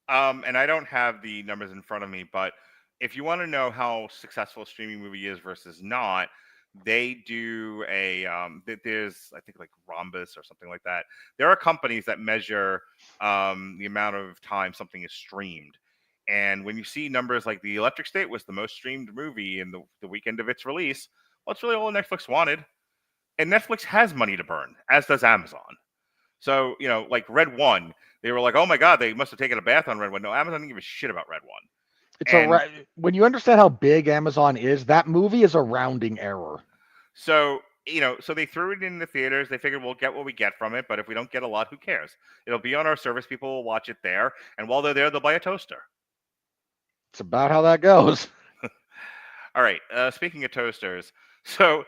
And I don't have the numbers in front of me, but if you want to know how successful a streaming movie is versus not, they do there's, I think, like Rhombus or something like that. There are companies that measure the amount of time something is streamed. And when you see numbers like the Electric State was the most streamed movie in the weekend of its release, well, it's really all Netflix wanted. And Netflix has money to burn, as does Amazon. So, like Red One, they were like, oh my God, they must have taken a bath on Red One. No, Amazon didn't give a shit about Red One. When you understand how big Amazon is, that movie is a rounding error. So, so they threw it in the theaters. They figured we'll get what we get from it, but if we don't get a lot, who cares? It'll be on our service. People will watch it there, and while they're there, they'll buy a toaster. It's about how that goes. All right. Speaking of toasters, so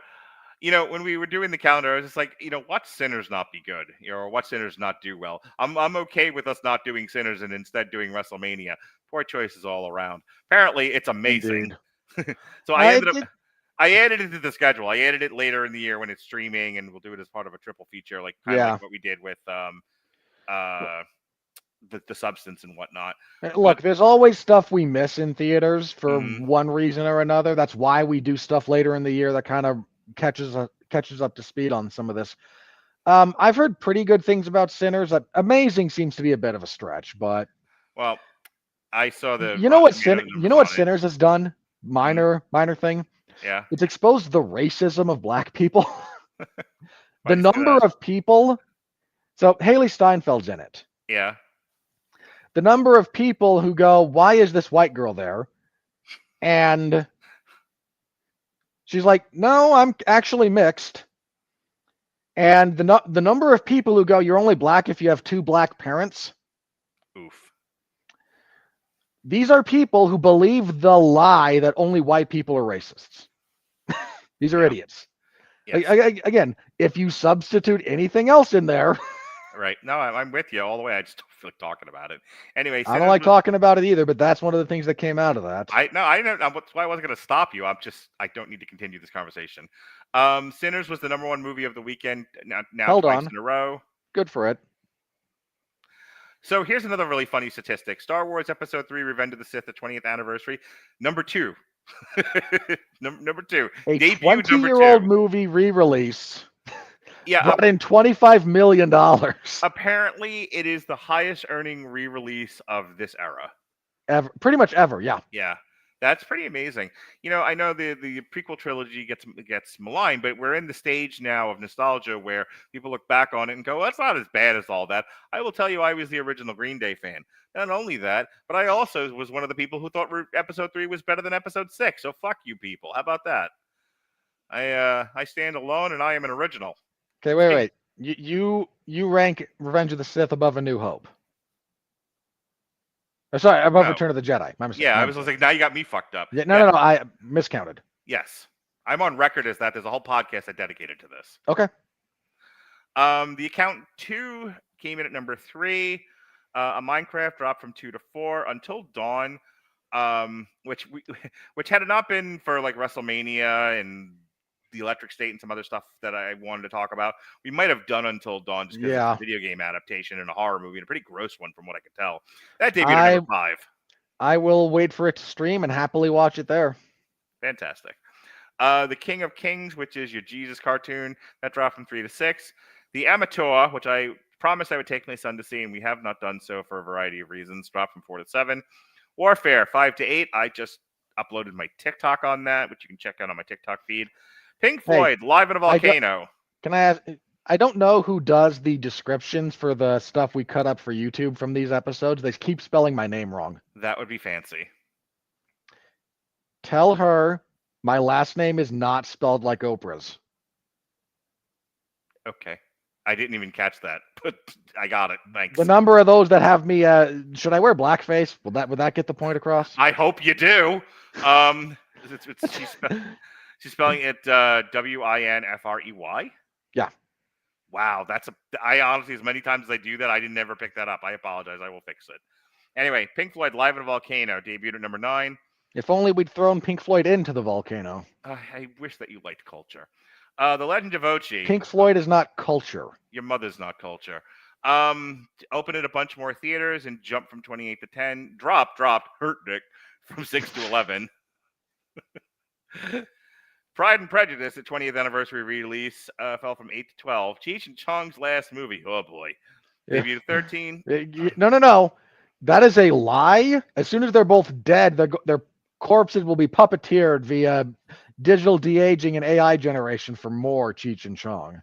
when we were doing the calendar, I was just like, watch Sinners not be good, or watch Sinners not do well. I'm okay with us not doing Sinners and instead doing WrestleMania. Poor choices all around. Apparently, it's amazing. So I added it to the schedule. I added it later in the year when it's streaming, and we'll do it as part of a triple feature, like like what we did with the Substance and whatnot. Look, there's always stuff we miss in theaters for one reason or another. That's why we do stuff later in the year that kind of catches up to speed on some of this. I've heard pretty good things about Sinners. Amazing seems to be a bit of a stretch, but well, I saw the. You know what Sinners has done? Minor thing. Yeah. It's exposed the racism of black people. The number of people. So Haley Steinfeld's in it. Yeah. The number of people who go, why is this white girl there? And she's like, no, I'm actually mixed. And the number of people who go, you're only black if you have 2 black parents. Oof. These are people who believe the lie that only white people are racists. These are idiots. Yes. Again, if you substitute anything else in there. Right. No, I'm with you all the way. I just don't feel like talking about it. Anyway. I don't like talking about it either, but that's one of the things that came out of that. I know. That's why I wasn't going to stop you. I don't need to continue this conversation. Sinners was the number 1 movie of the weekend. Now twice in a row. Good for it. So here's another really funny statistic. Star Wars Episode 3, Revenge of the Sith, the 20th anniversary. Number 2. number 2. A 20-year-old movie re-release. Yeah. Brought in $25 million. Apparently, it is the highest earning re-release of this era. Ever. Pretty much ever, yeah. Yeah. That's pretty amazing. I know the prequel trilogy gets maligned, but we're in the stage now of nostalgia where people look back on it and go, well, that's not as bad as all that. I will tell you, I was the original Green Day fan. Not only that, but I also was one of the people who thought Episode 3 was better than Episode 6. So fuck you people. How about that? I stand alone, and I am an original. Okay, wait. You rank Revenge of the Sith above A New Hope. Or sorry, above No. Return of the Jedi. My mistake. Yeah, my I was mistake. like, now you got me fucked up. Yeah, no, I miscounted. Yes. I'm on record as that. There's a whole podcast I dedicated to this. Okay. The Accountant 2 came in at number 3. A Minecraft dropped from 2 to 4. Until Dawn, which had it not been for like WrestleMania and the Electric State and some other stuff that I wanted to talk about, we might have done Until Dawn just because Yeah. it's a video game adaptation and a horror movie and a pretty gross one from what I could tell. That debuted at number 5. I will wait for it to stream and happily watch it there. Fantastic. The King of Kings, which is your Jesus cartoon, that dropped from 3 to 6. The Amateur, which I promised I would take my son to see, and we have not done so for a variety of reasons, dropped from 4 to 7. Warfare, 5 to 8. I just uploaded my TikTok on that, which you can check out on my TikTok feed. Pink Floyd, Live in a Volcano. Can I ask? I don't know who does the descriptions for the stuff we cut up for YouTube from these episodes. They keep spelling my name wrong. That would be fancy. Tell her my last name is not spelled like Oprah's. Okay. I didn't even catch that, but I got it. Thanks. The number of those that have me, should I wear blackface? Would that get the point across? I hope you do. She's spelling it Winfrey. Yeah. Wow, I honestly, as many times as I do that, I didn't never pick that up. I apologize. I will fix it. Anyway, Pink Floyd, Live in a Volcano, debuted at number 9. If only we'd thrown Pink Floyd into the volcano. I wish that you liked culture. The Legend of Ochi. Pink Floyd is not culture. Your mother's not culture. Opened at a bunch more theaters and jumped from 28 to 10. Dropped, hurt Dick, from 6 to 11. Pride and Prejudice, the 20th anniversary release, fell from 8 to 12. Cheech and Chong's last movie, oh boy, debuted at 13. No. That is a lie. As soon as they're both dead, their corpses will be puppeteered via digital de-aging and AI generation for more Cheech and Chong.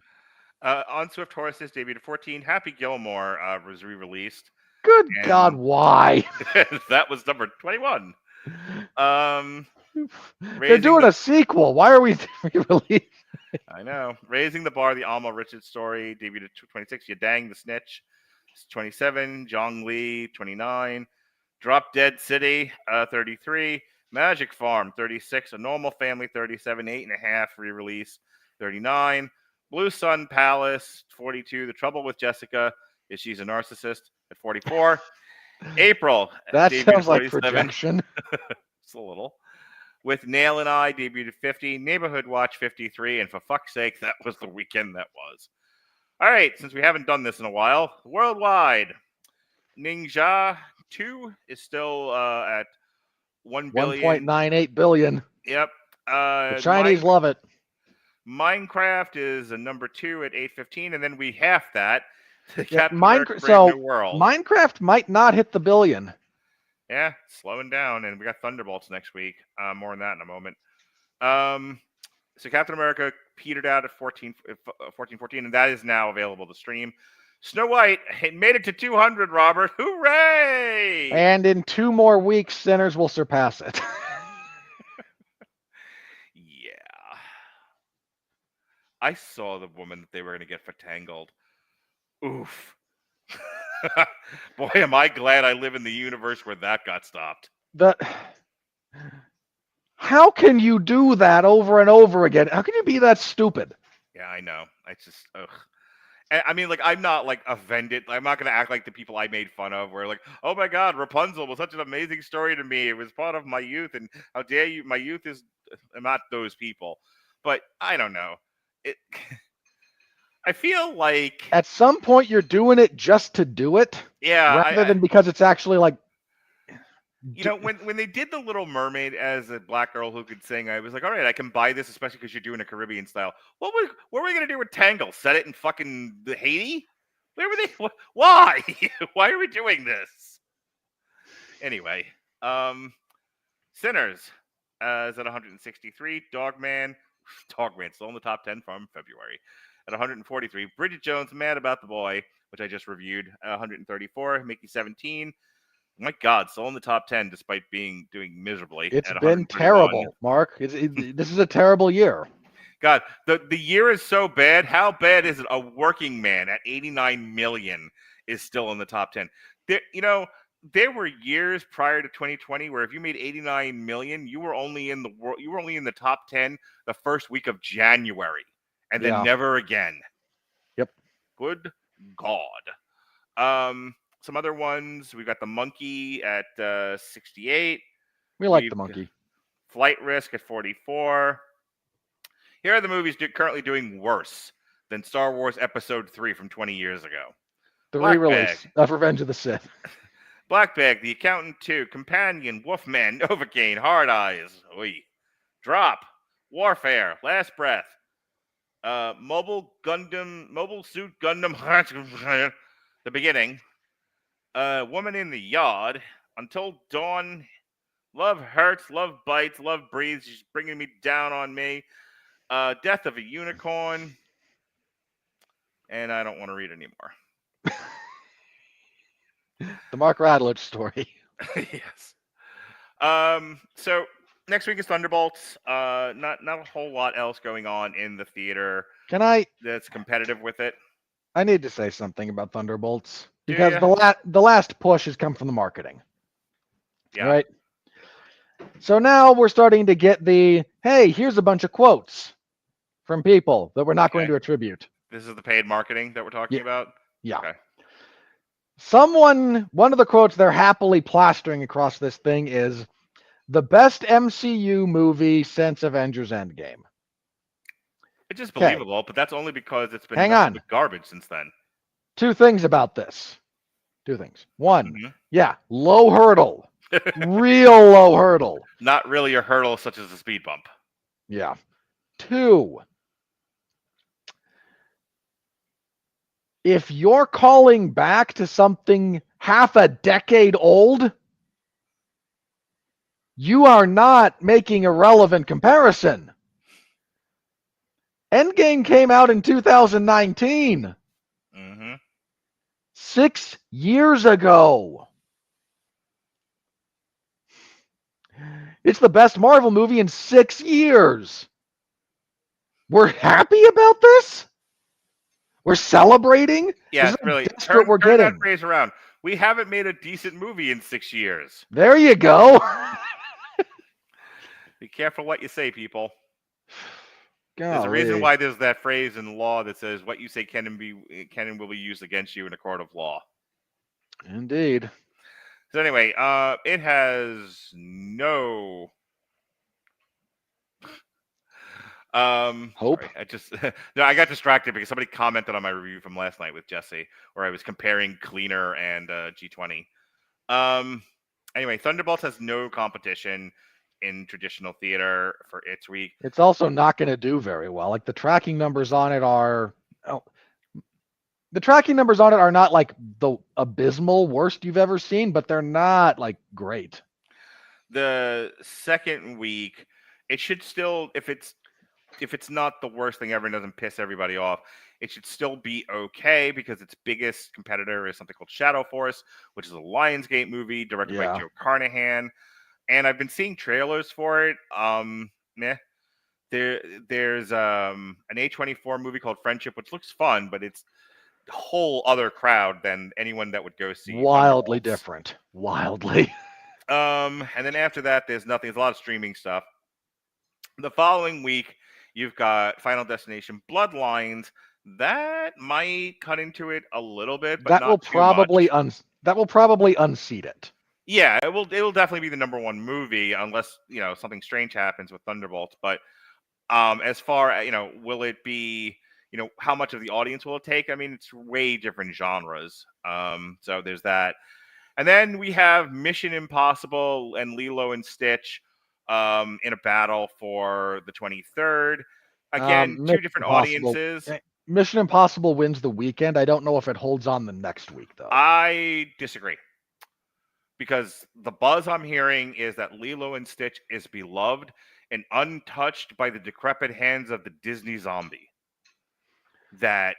On Swift Horses, debuted at 14. Happy Gilmore was re-released. Good God, why? That was number 21. They're doing a sequel. Why are we re-releasing? I know. Raising the Bar, the Alma Richards story, debuted at 26. Ya Dang the Snitch, 27. Zhong Li, 29. Drop Dead City, 33. Magic Farm, 36. A Normal Family, 37. 8.5 re-release, 39. Blue Sun Palace, 42. The Trouble with Jessica is She's a Narcissist, at 44. April. That sounds like 47. projection. Just a little. With Nail and I, debuted at 50. Neighborhood Watch, 53. And for fuck's sake, that was the weekend that was. All right, since we haven't done this in a while, worldwide, Ninja 2 is still at 1 billion. 1.98 billion. Yep. The Chinese love it. Minecraft is a number 2 at 815, and then we half that. Minecraft might not hit the billion. Yeah, slowing down, and we got Thunderbolts next week. More on that in a moment. So Captain America petered out at 1414, and that is now available to stream. Snow White, it made it to 200, Robert. Hooray! And in 2 more weeks, Sinners will surpass it. Yeah. I saw the woman that they were going to get for Tangled. Oof. Boy, am I glad I live in the universe where that got stopped. How can you do that over and over again? How can you be that stupid? Yeah, I know. I just, ugh. And, I mean, like, I'm not, like, offended. I'm not going to act like the people I made fun of were like, oh, my God, Rapunzel was such an amazing story to me. It was part of my youth, and how dare you? My youth is not those people. But I don't know. I feel like at some point you're doing it just to do it. Yeah. Rather than because it's actually like, you know, when they did The Little Mermaid as a black girl who could sing, I was like, all right, I can buy this, especially because you're doing a Caribbean style. What were we going to do with Tangle? Set it in fucking Haiti? Where were they? Why? Why are we doing this? Anyway, Sinners is at 163. Dogman still in the top 10 from February at 143. Bridget Jones, Mad About the Boy, which I just reviewed, 134. Mickey 17. My God, still in the top 10 despite doing miserably. It's been terrible, Mark. This is a terrible year. God, the year is so bad. How bad is it? A Working Man at 89 million is still in the top 10. There were years prior to 2020 where if you made 89 million, you were only in the top 10 the first week of January, and then never again. Yep. Good God. Some other ones. We've got The Monkey at 68. We like The Monkey. Flight Risk at 44. Here are the movies currently doing worse than Star Wars Episode 3 from 20 years ago. The Black re-release Bag. of Revenge of the Sith. Black Bag, The Accountant 2, Companion, Wolfman, Novocaine, Hard Eyes, Drop, Warfare, Last Breath, Mobile Suit Gundam, The Beginning, Woman in the Yard, Until Dawn, Love Hurts, Love Bites, Love Breathes, She's Bringing Me Down on Me, Death of a Unicorn, and I don't want to read anymore. The Mark Radlich story. Yes. So next week is Thunderbolts. Not a whole lot else going on in the theater. That's competitive with it? I need to say something about Thunderbolts because the last push has come from the marketing. Yeah. Right. So now we're starting to get hey, here's a bunch of quotes from people that we're not going to attribute. This is the paid marketing that we're talking about? Yeah. Okay. One of the quotes they're happily plastering across this thing is the best MCU movie since Avengers Endgame. It's just believable, but that's only because it's been nothing but garbage since then. Two things about this. One, low hurdle. Real low hurdle. Not really a hurdle such as a speed bump. Yeah. Two, if you're calling back to something half a decade old, you are not making a relevant comparison. Endgame came out in 2019. 6 years ago. It's the best Marvel movie in 6 years. We're happy about this? We're celebrating? Yeah, really. Turn that phrase around. We haven't made a decent movie in 6 years. There you go. Be careful what you say, people. Golly. There's a reason why there's that phrase in law that says what you say can and will be used against you in a court of law. Indeed. So anyway, it has no hope. Sorry, I got distracted because somebody commented on my review from last night with Jesse, where I was comparing Cleaner and G20. Anyway, Thunderbolts has no competition in traditional theater for its week. It's also not going to do very well. Like the tracking numbers on it are not like the abysmal worst you've ever seen, but they're not like great. The second week, it should still, if it's not the worst thing ever and doesn't piss everybody off, it should still be okay because its biggest competitor is something called Shadow Force, which is a Lionsgate movie directed by Joe Carnahan. And I've been seeing trailers for it. There's an A24 movie called Friendship, which looks fun, but it's a whole other crowd than anyone that would go see. Wildly different. Wildly. And then after that, there's nothing. There's a lot of streaming stuff. The following week, you've got Final Destination Bloodlines. That might cut into it a little bit, but that will probably unseat it. Yeah, it will definitely be the number one movie unless, something strange happens with Thunderbolts. But as far as, will it be, how much of the audience will it take? I mean, it's way different genres. So there's that. And then we have Mission Impossible and Lilo and Stitch in a battle for the 23rd. Again, two different audiences. Mission Impossible wins the weekend. I don't know if it holds on the next week, though. I disagree. Because the buzz I'm hearing is that Lilo and Stitch is beloved and untouched by the decrepit hands of the Disney zombie. That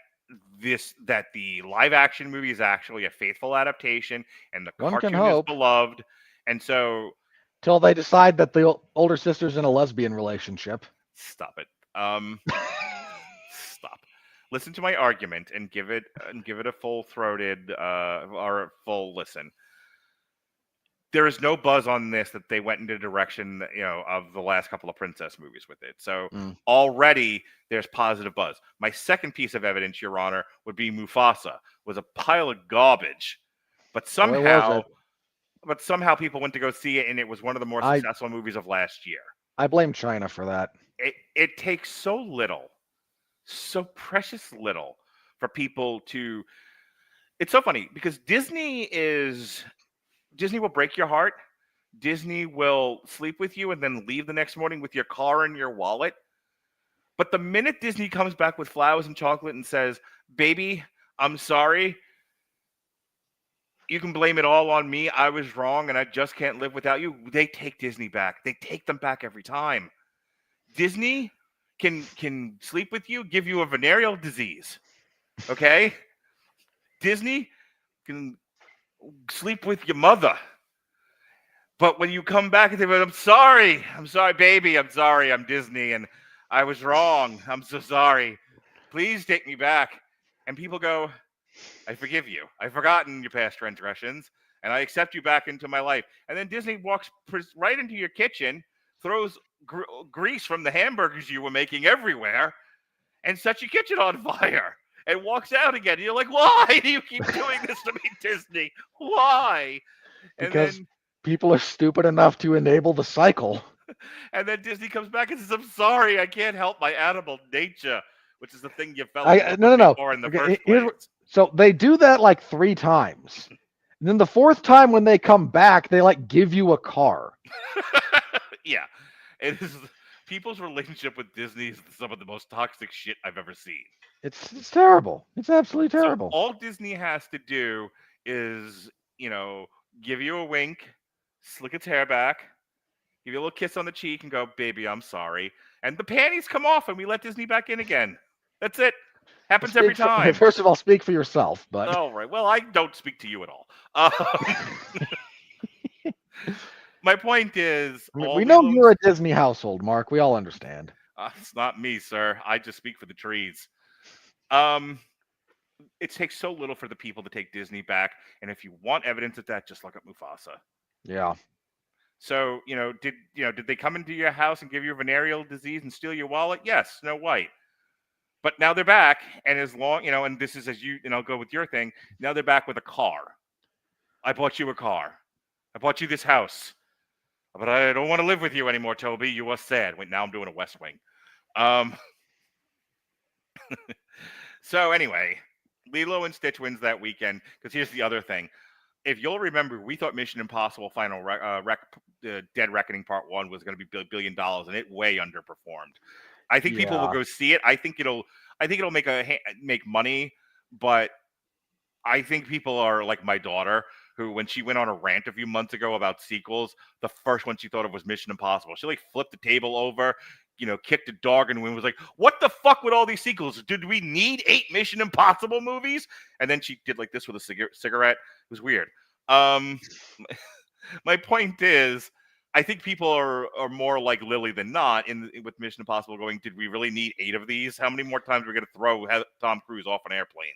the live action movie is actually a faithful adaptation and the cartoon is beloved. And so till they decide that the older sister's in a lesbian relationship. Stop it. Stop. Listen to my argument and give it a full-throated or a full listen. There is no buzz on this that they went into the direction, of the last couple of princess movies with it. So already there's positive buzz. My second piece of evidence, Your Honor, would be Mufasa was a pile of garbage, but somehow people went to go see it, and it was one of the more successful movies of last year. I blame China for that. It takes so little, so precious little for people to. It's so funny because Disney will break your heart. Disney will sleep with you and then leave the next morning with your car and your wallet. But the minute Disney comes back with flowers and chocolate and says, "Baby, I'm sorry. You can blame it all on me. I was wrong and I just can't live without you," they take Disney back. They take them back every time. Disney can sleep with you, give you a venereal disease. Okay? Disney can sleep with your mother. But when you come back and say, "I'm sorry, baby, I'm sorry, I'm Disney, and I was wrong. I'm so sorry. Please take me back." And people go, "I forgive you. I've forgotten your past transgressions, and I accept you back into my life." And then Disney walks right into your kitchen, throws grease from the hamburgers you were making everywhere, and sets your kitchen on fire, and walks out again. And you're like, "Why do you keep doing this to me, Disney? Why?" And Because then people are stupid enough to enable the cycle. And then Disney comes back and says, "I'm sorry, I can't help my animal nature," which is the thing you fell in love with before in the first place. So they do that like 3 times. And then the 4th time when they come back, they like give you a car. Yeah. It is people's relationship with Disney is some of the most toxic shit I've ever seen. It's terrible. It's absolutely terrible. So all Disney has to do is, give you a wink, slick its hair back, give you a little kiss on the cheek, and go, "Baby, I'm sorry." And the panties come off, and we let Disney back in again. That's it. Happens every time. First of all, speak for yourself. But all right. Well, I don't speak to you at all. My point is, we know you're a Disney household, Mark. We all understand. It's not me, sir. I just speak for the trees. It takes so little for the people to take Disney back, and if you want evidence of that, just look at Mufasa. Yeah. So, did they come into your house and give you a venereal disease and steal your wallet? Yes, Snow White. But now they're back, and as long, and this is I'll go with your thing. Now they're back with a car. I bought you a car. I bought you this house. But I don't want to live with you anymore, Toby. You are sad. Wait, now I'm doing a West Wing. So anyway, Lilo and Stitch wins that weekend, because here's the other thing. If you'll remember, we thought Mission Impossible Final Dead Reckoning Part 1 was going to be $1 billion, and it way underperformed. I think people will go see it. I think it'll make money, but I think people are like my daughter, who, when she went on a rant a few months ago about sequels, the first one she thought of was Mission Impossible. She like flipped the table over, kicked a dog and was like, "What the fuck with all these sequels? Did we need 8 Mission Impossible movies?" And then she did like this with a cigarette. It was weird. My point is, I think people are more like Lily than not with Mission Impossible going, "Did we really need 8 of these? How many more times are we going to throw Tom Cruise off an airplane?"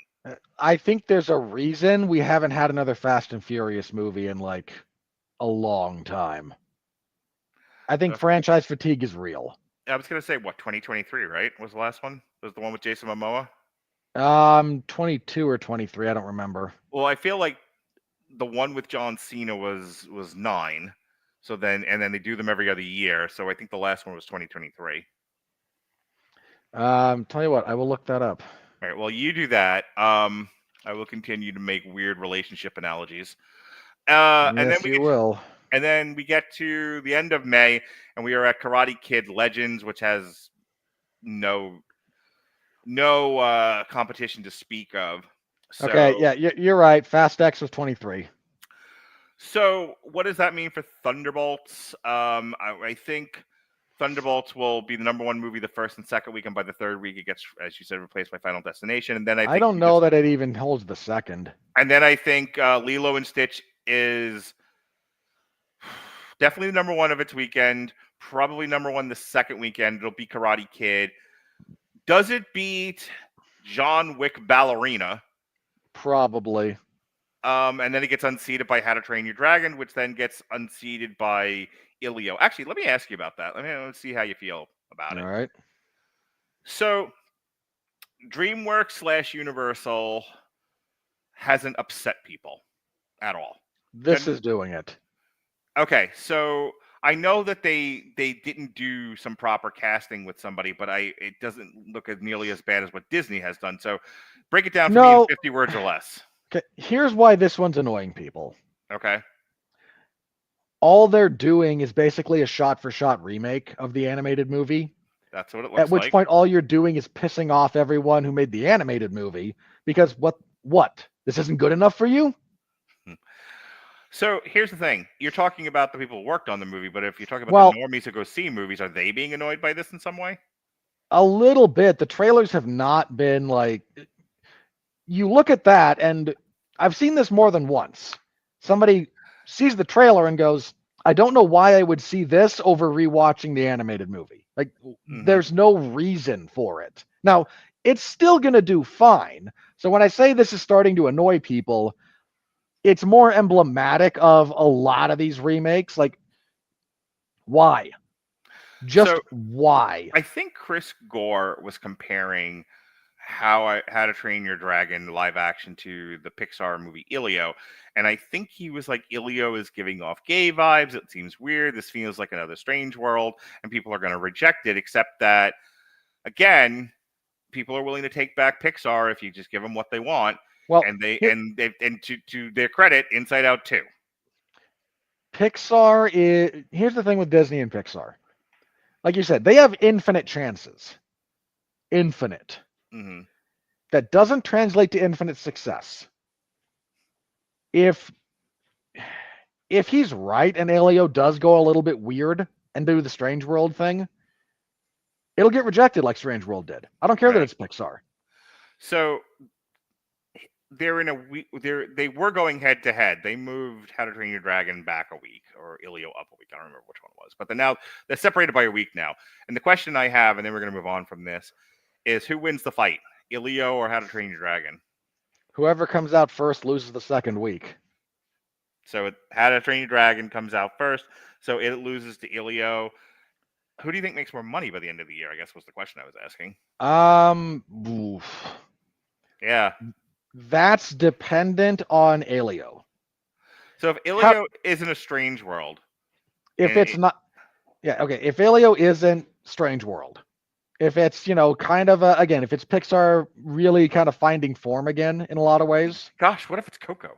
I think there's a reason we haven't had another Fast and Furious movie in like a long time. I think franchise fatigue is real. I was going to say, 2023, right? Was the last one? Was the one with Jason Momoa? 22 or 23, I don't remember. Well, I feel like the one with John Cena was 9. So then they do them every other year. So I think the last one was 2023. Tell you what, I will look that up. All right. Well, you do that. I will continue to make weird relationship analogies. And then And then we get to the end of May, and we are at Karate Kid Legends, which has no competition to speak of. So, okay, yeah, you're right. Fast X was 23. So what does that mean for Thunderbolts? I think Thunderbolts will be the number 1 movie the first and second week, and by the third week it gets, as you said, replaced by Final Destination. And then I don't know that it even holds the second. And then I think Lilo and Stitch is definitely the number 1 of its weekend, probably number 1 the second weekend. It'll be Karate Kid. Does it beat John Wick Ballerina? Probably. And then it gets unseated by How to Train Your Dragon, which then gets unseated by Ilio. Actually, let me ask you about that. Let's see how you feel about it. All right. So, DreamWorks / Universal hasn't upset people at all. This is doing it. Okay, so I know that they didn't do some proper casting with somebody, but it doesn't look as nearly as bad as what Disney has done. So, break it down for me in 50 words or less. Okay, here's why this one's annoying people. Okay. All they're doing is basically a shot-for-shot remake of the animated movie. That's what it looks like. At which point, all you're doing is pissing off everyone who made the animated movie because what? This isn't good enough for you? So here's the thing. You're talking about the people who worked on the movie, but if you're talking about the normies who go see movies, are they being annoyed by this in some way? A little bit. The trailers have not been like... You look at that, and I've seen this more than once. Somebody sees the trailer and goes, I don't know why I would see this over rewatching the animated movie. Like, there's no reason for it. Now, it's still going to do fine. So when I say this is starting to annoy people, it's more emblematic of a lot of these remakes. Like, why? Why? I think Chris Gore was comparing How to Train Your Dragon live action to the Pixar movie Ilio, and I think he was like, Ilio is giving off gay vibes. It seems weird. This feels like another Strange World, and people are going to reject it. Except that, again, people are willing to take back Pixar if you just give them what they want. Well, and to their credit, Inside Out 2. Pixar is... Here's the thing with Disney and Pixar. Like you said, they have infinite chances. Infinite. Mm-hmm. That doesn't translate to infinite success. If he's right and Elio does go a little bit weird and do the Strange World thing, it'll get rejected like Strange World did. I don't care that it's Pixar. So they're in a week. They were going head to head. They moved How to Train Your Dragon back a week, or Ilio up a week. I don't remember which one it was, but they're separated by a week now. And the question I have, and then we're going to move on from this, is who wins the fight, Ilio or How to Train Your Dragon? Whoever comes out first loses the second week. So How to Train Your Dragon comes out first, so it loses to Ilio. Who do you think makes more money by the end of the year? I guess was the question I was asking. Yeah. That's dependent on Elio. So if Ilio isn't a Strange World. If it's not... Yeah, okay. If Elio isn't Strange World. If it's, kind of again, if it's Pixar really kind of finding form again in a lot of ways. Gosh, what if it's Coco?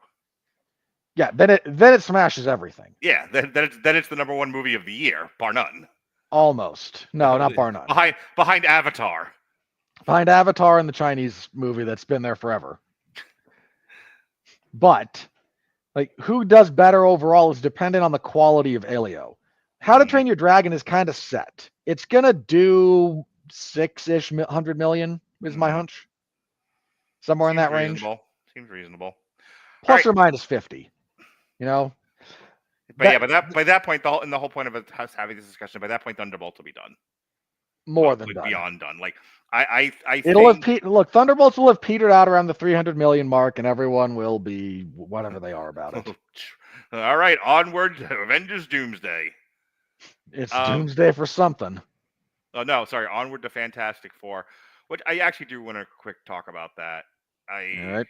Yeah, then it smashes everything. Yeah, then it's the number one movie of the year, bar none. Almost. No, not bar none. Behind Avatar. Behind Avatar and the Chinese movie that's been there forever. But, like, who does better overall is dependent on the quality of Elio. How to Train Your Dragon is kind of set. It's going to do 6-ish, 100 million is my hunch. Somewhere in that range. Seems reasonable. Plus or minus 50. But by that point, the whole point of us having this discussion, by that point, Thunderbolts will be done. More than done. Beyond done. Like I It'll think... look, Thunderbolts will have petered out around the 300 million mark, and everyone will be whatever they are about it. All right, onward to Avengers Doomsday. It's Doomsday for something. Oh no, sorry, onward to Fantastic Four, which I actually do want to quick talk about that. All right.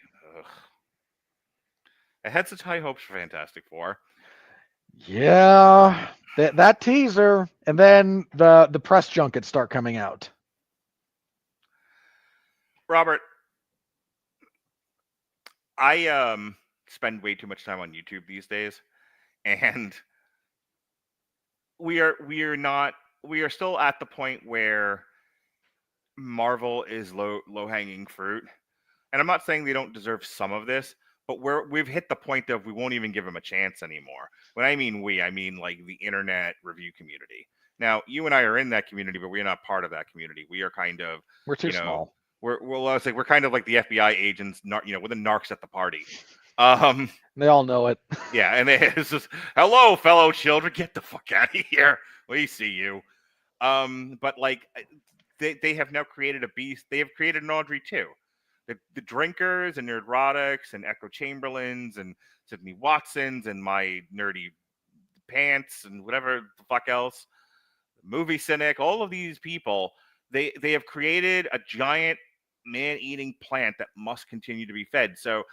I had such high hopes for Fantastic Four. Yeah, that teaser, and then the press junkets start coming out. Robert, I spend way too much time on YouTube these days, and we are still at the point where Marvel is low hanging fruit, and I'm not saying they don't deserve some of this, but we've hit the point of we won't even give them a chance anymore. When I mean I mean like the internet review community. Now, you and I are in that community, but we're not part of that community. We are kind of... We're too small. We're kind of like the FBI agents, we're the narcs at the party. They all know it. Yeah, and it's just, hello, fellow children, get the fuck out of here. We see you. But like, they have now created a beast. They have created an Audrey too. The drinkers and neurotics and Echo Chamberlains and Sydney Watsons and my nerdy pants and whatever the fuck else, movie cynic, all of these people, they have created a giant man-eating plant that must continue to be fed. So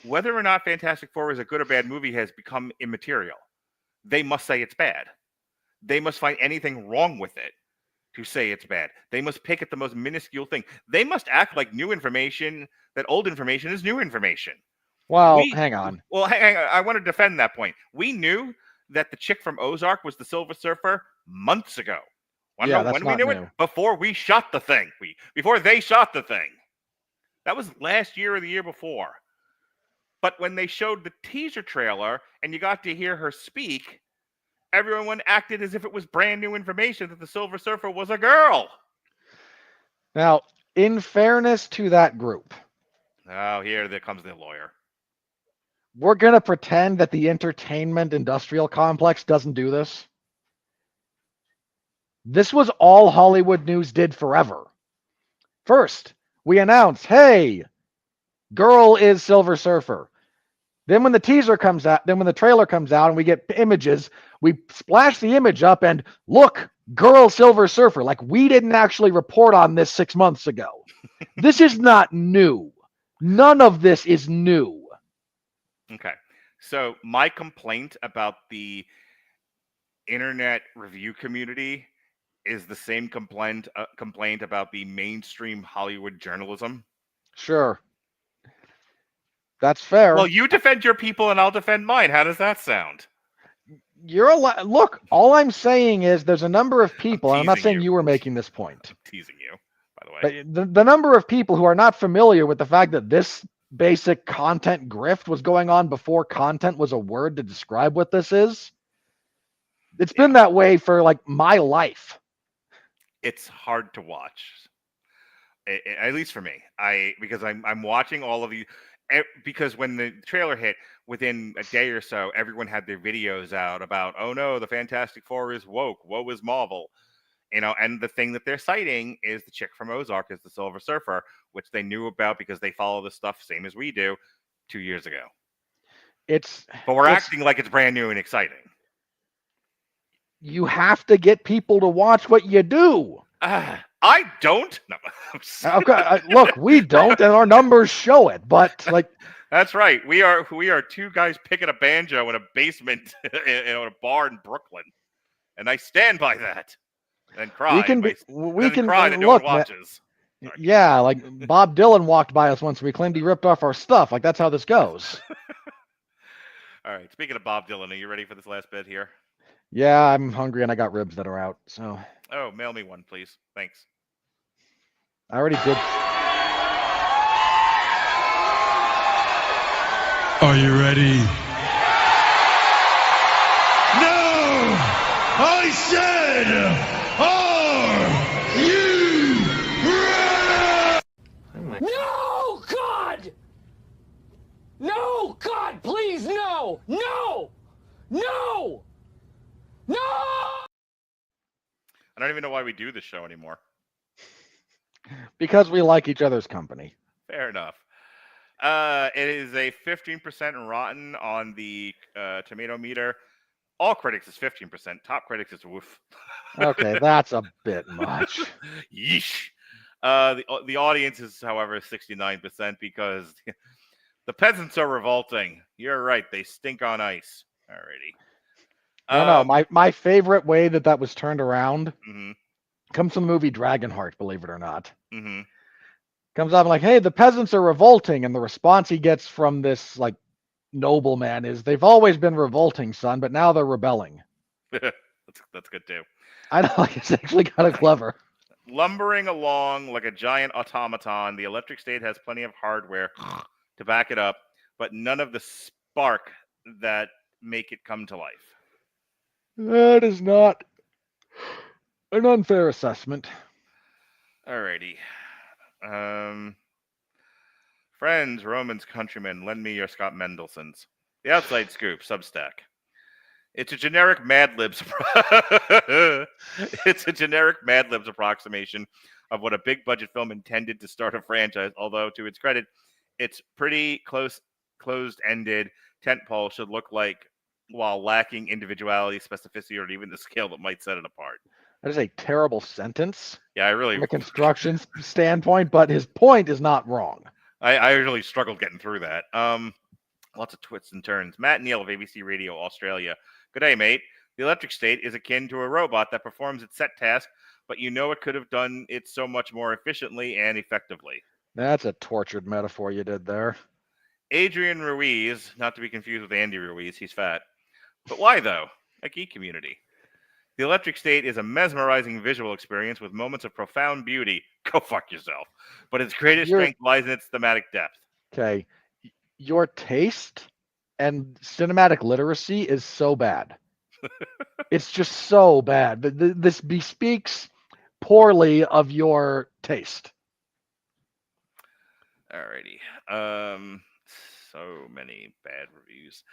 whether or not Fantastic Four is a good or bad movie has become immaterial. They must say it's bad. They must find anything wrong with it to say it's bad. They must pick at the most minuscule thing. They must act like new information, that old information is new information. Well, hang on. Well, hang on. I want to defend that point. We knew that the chick from Ozark was the Silver Surfer months ago. When we knew it? Before we shot the thing. Before they shot the thing. That was last year or the year before. But when they showed the teaser trailer and you got to hear her speak, everyone acted as if it was brand new information that the Silver Surfer was a girl. Now, in fairness to that group. Oh, there comes the lawyer. We're going to pretend that the entertainment industrial complex doesn't do this. This was all Hollywood News did forever. First, we announced, hey, girl is Silver Surfer. Then when the teaser comes out, then when the trailer comes out and we get images, we splash the image up and look, girl Silver Surfer. Like we didn't actually report on this 6 months ago. This is not new. None of this is new. Okay. So my complaint about the internet review community is the same complaint about the mainstream Hollywood journalism. Sure. That's fair. Well, you defend your people and I'll defend mine. How does that sound? Look, all I'm saying is there's a number of people, and I'm not saying you were making this point. I'm teasing you, by the way. But the number of people who are not familiar with the fact that this basic content grift was going on before content was a word to describe what this is. It's been that way for like my life. It's hard to watch, at least for me. Because I'm watching all of these. Because when the trailer hit, within a day or so, everyone had their videos out about, oh no, the Fantastic Four is woke. Woe is Marvel. And the thing that they're citing is the chick from Ozark is the Silver Surfer, which they knew about because they follow this stuff same as we do 2 years ago. But we're acting like it's brand new and exciting. You have to get people to watch what you do. I don't. No, okay, look, we don't, and our numbers show it. But like, that's right. We are two guys picking a banjo in a basement in a bar in Brooklyn, and I stand by that. And cry. We can cry that no one watches. Yeah, like Bob Dylan walked by us once. We claimed he ripped off our stuff. Like that's how this goes. All right. Speaking of Bob Dylan, are you ready for this last bit here? Yeah, I'm hungry and I got ribs that are out. So. Oh, mail me one, please. Thanks. I already did. Are you ready? No! I said, are you ready? No, God! No, God, please, no! No! No! No! I don't even know why we do this show anymore. Because we like each other's company. Fair enough. It is a 15% rotten on the tomato meter. All critics is 15%. Top critics is woof. Okay, that's a bit much. Yeesh. The audience is, however, 69% because the peasants are revolting. You're right. They stink on ice. Alrighty. No, my favorite way that was turned around mm-hmm. comes from the movie Dragonheart, believe it or not. Mm-hmm. Comes up like, hey, the peasants are revolting. And the response he gets from this like nobleman is, they've always been revolting, son, but now they're rebelling. That's good too. I know, like, it's actually kind of clever. Lumbering along like a giant automaton, the electric state has plenty of hardware to back it up, but none of the spark that make it come to life. That is not an unfair assessment. Alrighty. Friends, Romans, countrymen, lend me your Scott Mendelssohn's. The Outside Scoop, Substack. It's a generic Mad Libs. It's a generic Mad Libs approximation of what a big budget film intended to start a franchise, although to its credit, its pretty closed-ended tentpole should look like, while lacking individuality, specificity, or even the scale that might set it apart. That is a terrible sentence Yeah, I really from a construction standpoint, but his point is not wrong. I really struggled getting through that. Lots of twists and turns. Matt Neal of ABC Radio Australia. Good day, mate. The electric state is akin to a robot that performs its set task, but you know it could have done it so much more efficiently and effectively. That's a tortured metaphor you did there. Adrian Ruiz, not to be confused with Andy Ruiz, he's fat. But why, though? A geek community. The electric state is a mesmerizing visual experience with moments of profound beauty. Go fuck yourself. But its greatest strength lies in its thematic depth. Okay. Your taste and cinematic literacy is so bad. It's just so bad. This bespeaks poorly of your taste. Alrighty. So many bad reviews.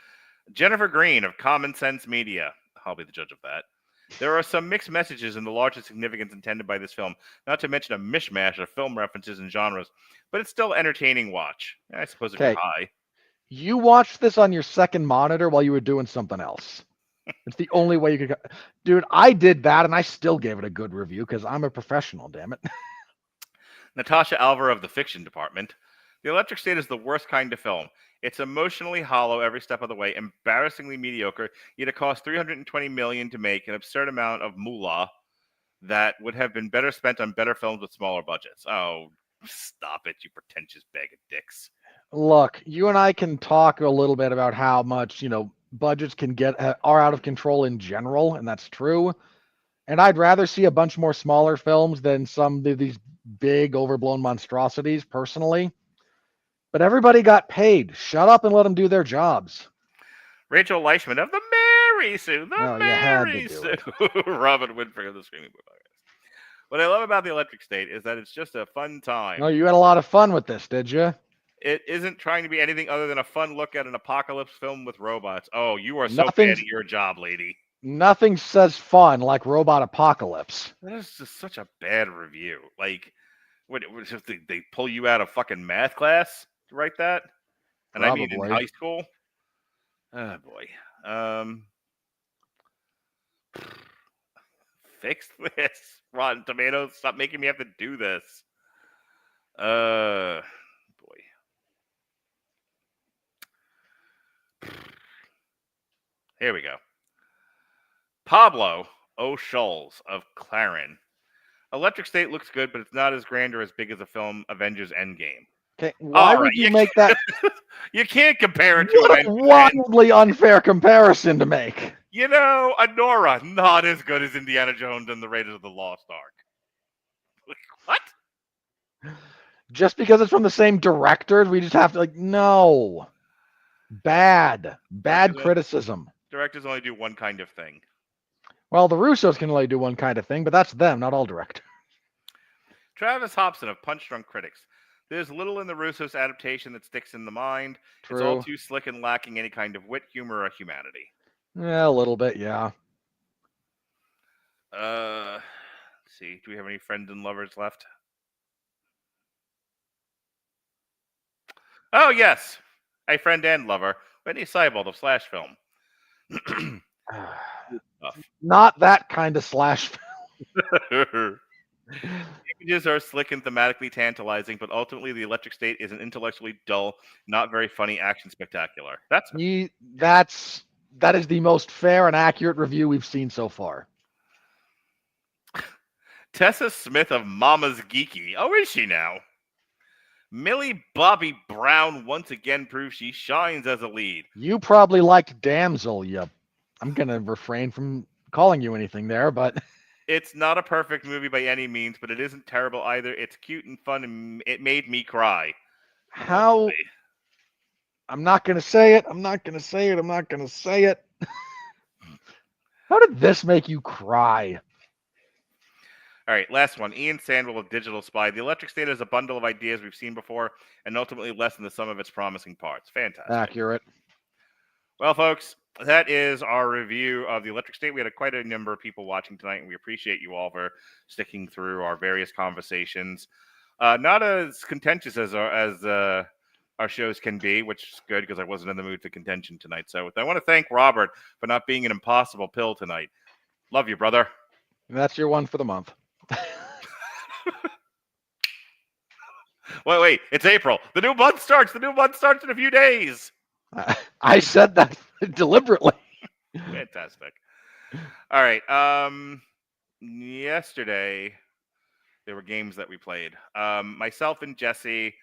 Jennifer Green of Common Sense Media. I'll be the judge of that. There are some mixed messages in the larger significance intended by this film, not to mention a mishmash of film references and genres, but it's still entertaining watch. I suppose if you're high. You watched this on your second monitor while you were doing something else. It's the only way you could. Dude, I did that and I still gave it a good review because I'm a professional, damn it. Natasha Alvar of the Fiction Department. The Electric State is the worst kind of film. It's emotionally hollow every step of the way, embarrassingly mediocre, yet it cost $320 million to make, an absurd amount of moolah that would have been better spent on better films with smaller budgets. Oh, stop it, you pretentious bag of dicks. Look, you and I can talk a little bit about how much, budgets are out of control in general, and that's true. And I'd rather see a bunch more smaller films than some of these big overblown monstrosities, personally. But everybody got paid. Shut up and let them do their jobs. Rachel Leichman of the Mary Sue. Mary Sue. Robin Winfrey of the Screaming Boy Podcast. What I love about The Electric State is that it's just a fun time. Oh, you had a lot of fun with this, did you? It isn't trying to be anything other than a fun look at an apocalypse film with robots. Oh, you are so bad at your job, lady. Nothing says fun like Robot Apocalypse. That is just such a bad review. Like, what they pull you out of fucking math class to write that? And Probably. I mean in high school? Oh, boy. Fix this. Rotten Tomatoes, stop making me have to do this. Boy. Here we go. Pablo O'Shoals of Clarin. Electric State looks good, but it's not as grand or as big as the film Avengers Endgame. Okay, why would you make that? You can't compare it to What a wildly unfair comparison to make. Anora, not as good as Indiana Jones and the Raiders of the Lost Ark. What? Just because it's from the same directors, we just have to no. Bad criticism. Directors only do one kind of thing. Well, the Russos can only do one kind of thing, but that's them, not all directors. Travis Hobson of Punch Drunk Critics. There's little in the Russos' adaptation that sticks in the mind. True. It's all too slick and lacking any kind of wit, humor, or humanity. Yeah, a little bit, yeah. Let's see. Do we have any friends and lovers left? Oh, yes. A friend and lover. Whitney Seibold of Slash Film. Not that kind of slash film. Images are slick and thematically tantalizing, but ultimately the Electric State is an intellectually dull, not very funny action spectacular. That is the most fair and accurate review we've seen so far. Tessa Smith of Mama's Geeky. Oh, is she now? Millie Bobby Brown once again proves she shines as a lead. You probably liked Damsel, I'm going to refrain from calling you anything there, but... It's not a perfect movie by any means, but it isn't terrible either. It's cute and fun, and it made me cry. How... I'm not going to say it. How did this make you cry? All right, last one. Ian Sandwell of Digital Spy. The Electric State is a bundle of ideas we've seen before and ultimately less than the sum of its promising parts. Fantastic. Accurate. Well, folks, that is our review of the Electric State. We had quite a number of people watching tonight, and we appreciate you all for sticking through our various conversations. Not as contentious as our shows can be, which is good because I wasn't in the mood for contention tonight. So I want to thank Robert for not being an impossible pill tonight. Love you, brother. And that's your one for the month. Wait, it's April. The new month starts. The new month starts in a few days. I said that deliberately. Fantastic. All right. Yesterday there were games that we played. Myself and Jesse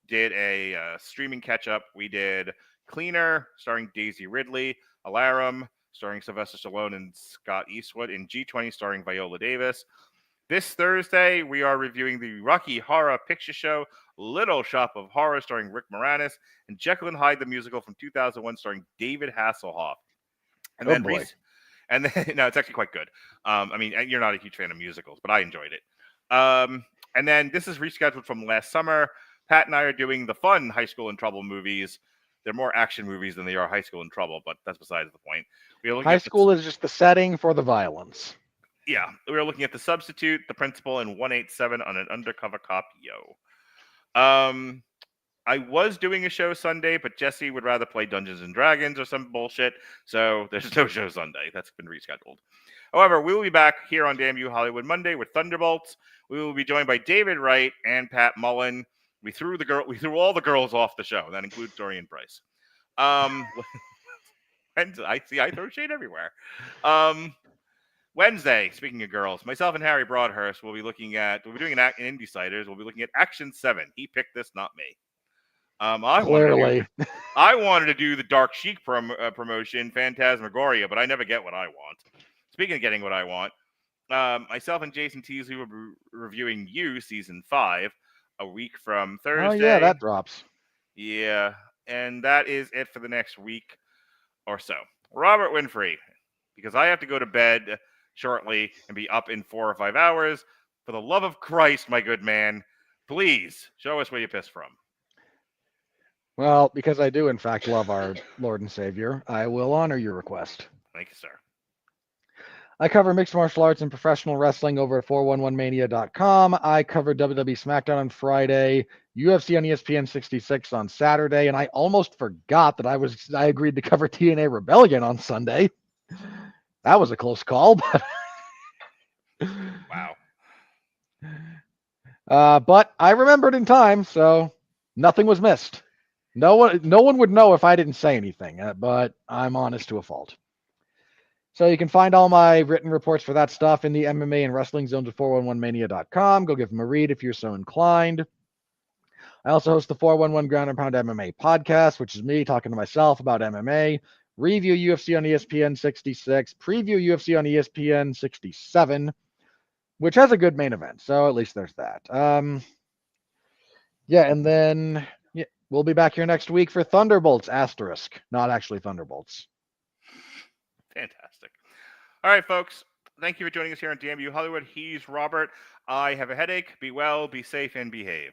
did a streaming catch up. We did Cleaner, starring Daisy Ridley, Alarum, starring Sylvester Stallone and Scott Eastwood, and G20, starring Viola Davis. This Thursday, we are reviewing the Rocky Horror Picture Show, Little Shop of Horror, starring Rick Moranis, and Jekyll and Hyde, the musical from 2001, starring David Hasselhoff. And then boy. And then, no, it's actually quite good. I mean, you're not a huge fan of musicals, but I enjoyed it. And then this is rescheduled from last summer. Pat and I are doing the fun High School in Trouble movies. They're more action movies than they are High School in Trouble, but that's besides the point. High School is just the setting for the violence. Yeah, we were looking at The Substitute, The Principal, and 187 on an Undercover Cop, Yo. I was doing a show Sunday, but Jesse would rather play Dungeons and Dragons or some bullshit, so there's no show Sunday. That's been rescheduled. However, we will be back here on Damn You Hollywood Monday with Thunderbolts. We will be joined by David Wright and Pat Mullen. We threw all the girls off the show. That includes Dorian Price. And I throw shade everywhere. Wednesday, speaking of girls, myself and Harry Broadhurst we'll be doing an Indie-Siders. We'll be looking at Action 7. He picked this, not me. Clearly. I wanted to do the Dark Chic promotion, Phantasmagoria, but I never get what I want. Speaking of getting what I want, myself and Jason Teasley will be reviewing You, Season 5, a week from Thursday. Oh, yeah, that drops. Yeah, and that is it for the next week or so. Robert Winfrey, because I have to go to bed shortly and be up in 4 or 5 hours. For the love of Christ, my good man, please show us where you pissed from. Well, because I do, in fact, love our Lord and Savior, I will honor your request. Thank you, sir. I cover mixed martial arts and professional wrestling over at 411mania.com. I cover WWE SmackDown on Friday, UFC on ESPN 66 on Saturday, and I almost forgot that I agreed to cover TNA Rebellion on Sunday. That was a close call, but wow. But I remembered in time, so nothing was missed. No one would know if I didn't say anything, but I'm honest to a fault. So you can find all my written reports for that stuff in the MMA and wrestling zones at 411mania.com. Go give them a read if you're so inclined. I also host the 411 Ground and Pound MMA podcast, which is me talking to myself about MMA. Review UFC on ESPN 66, preview UFC on ESPN 67, which has a good main event. So at least there's that. Yeah, and then we'll be back here next week for Thunderbolts *, not actually Thunderbolts. Fantastic. All right, folks. Thank you for joining us here on Damn You Hollywood. He's Robert. I have a headache. Be well, be safe, and behave.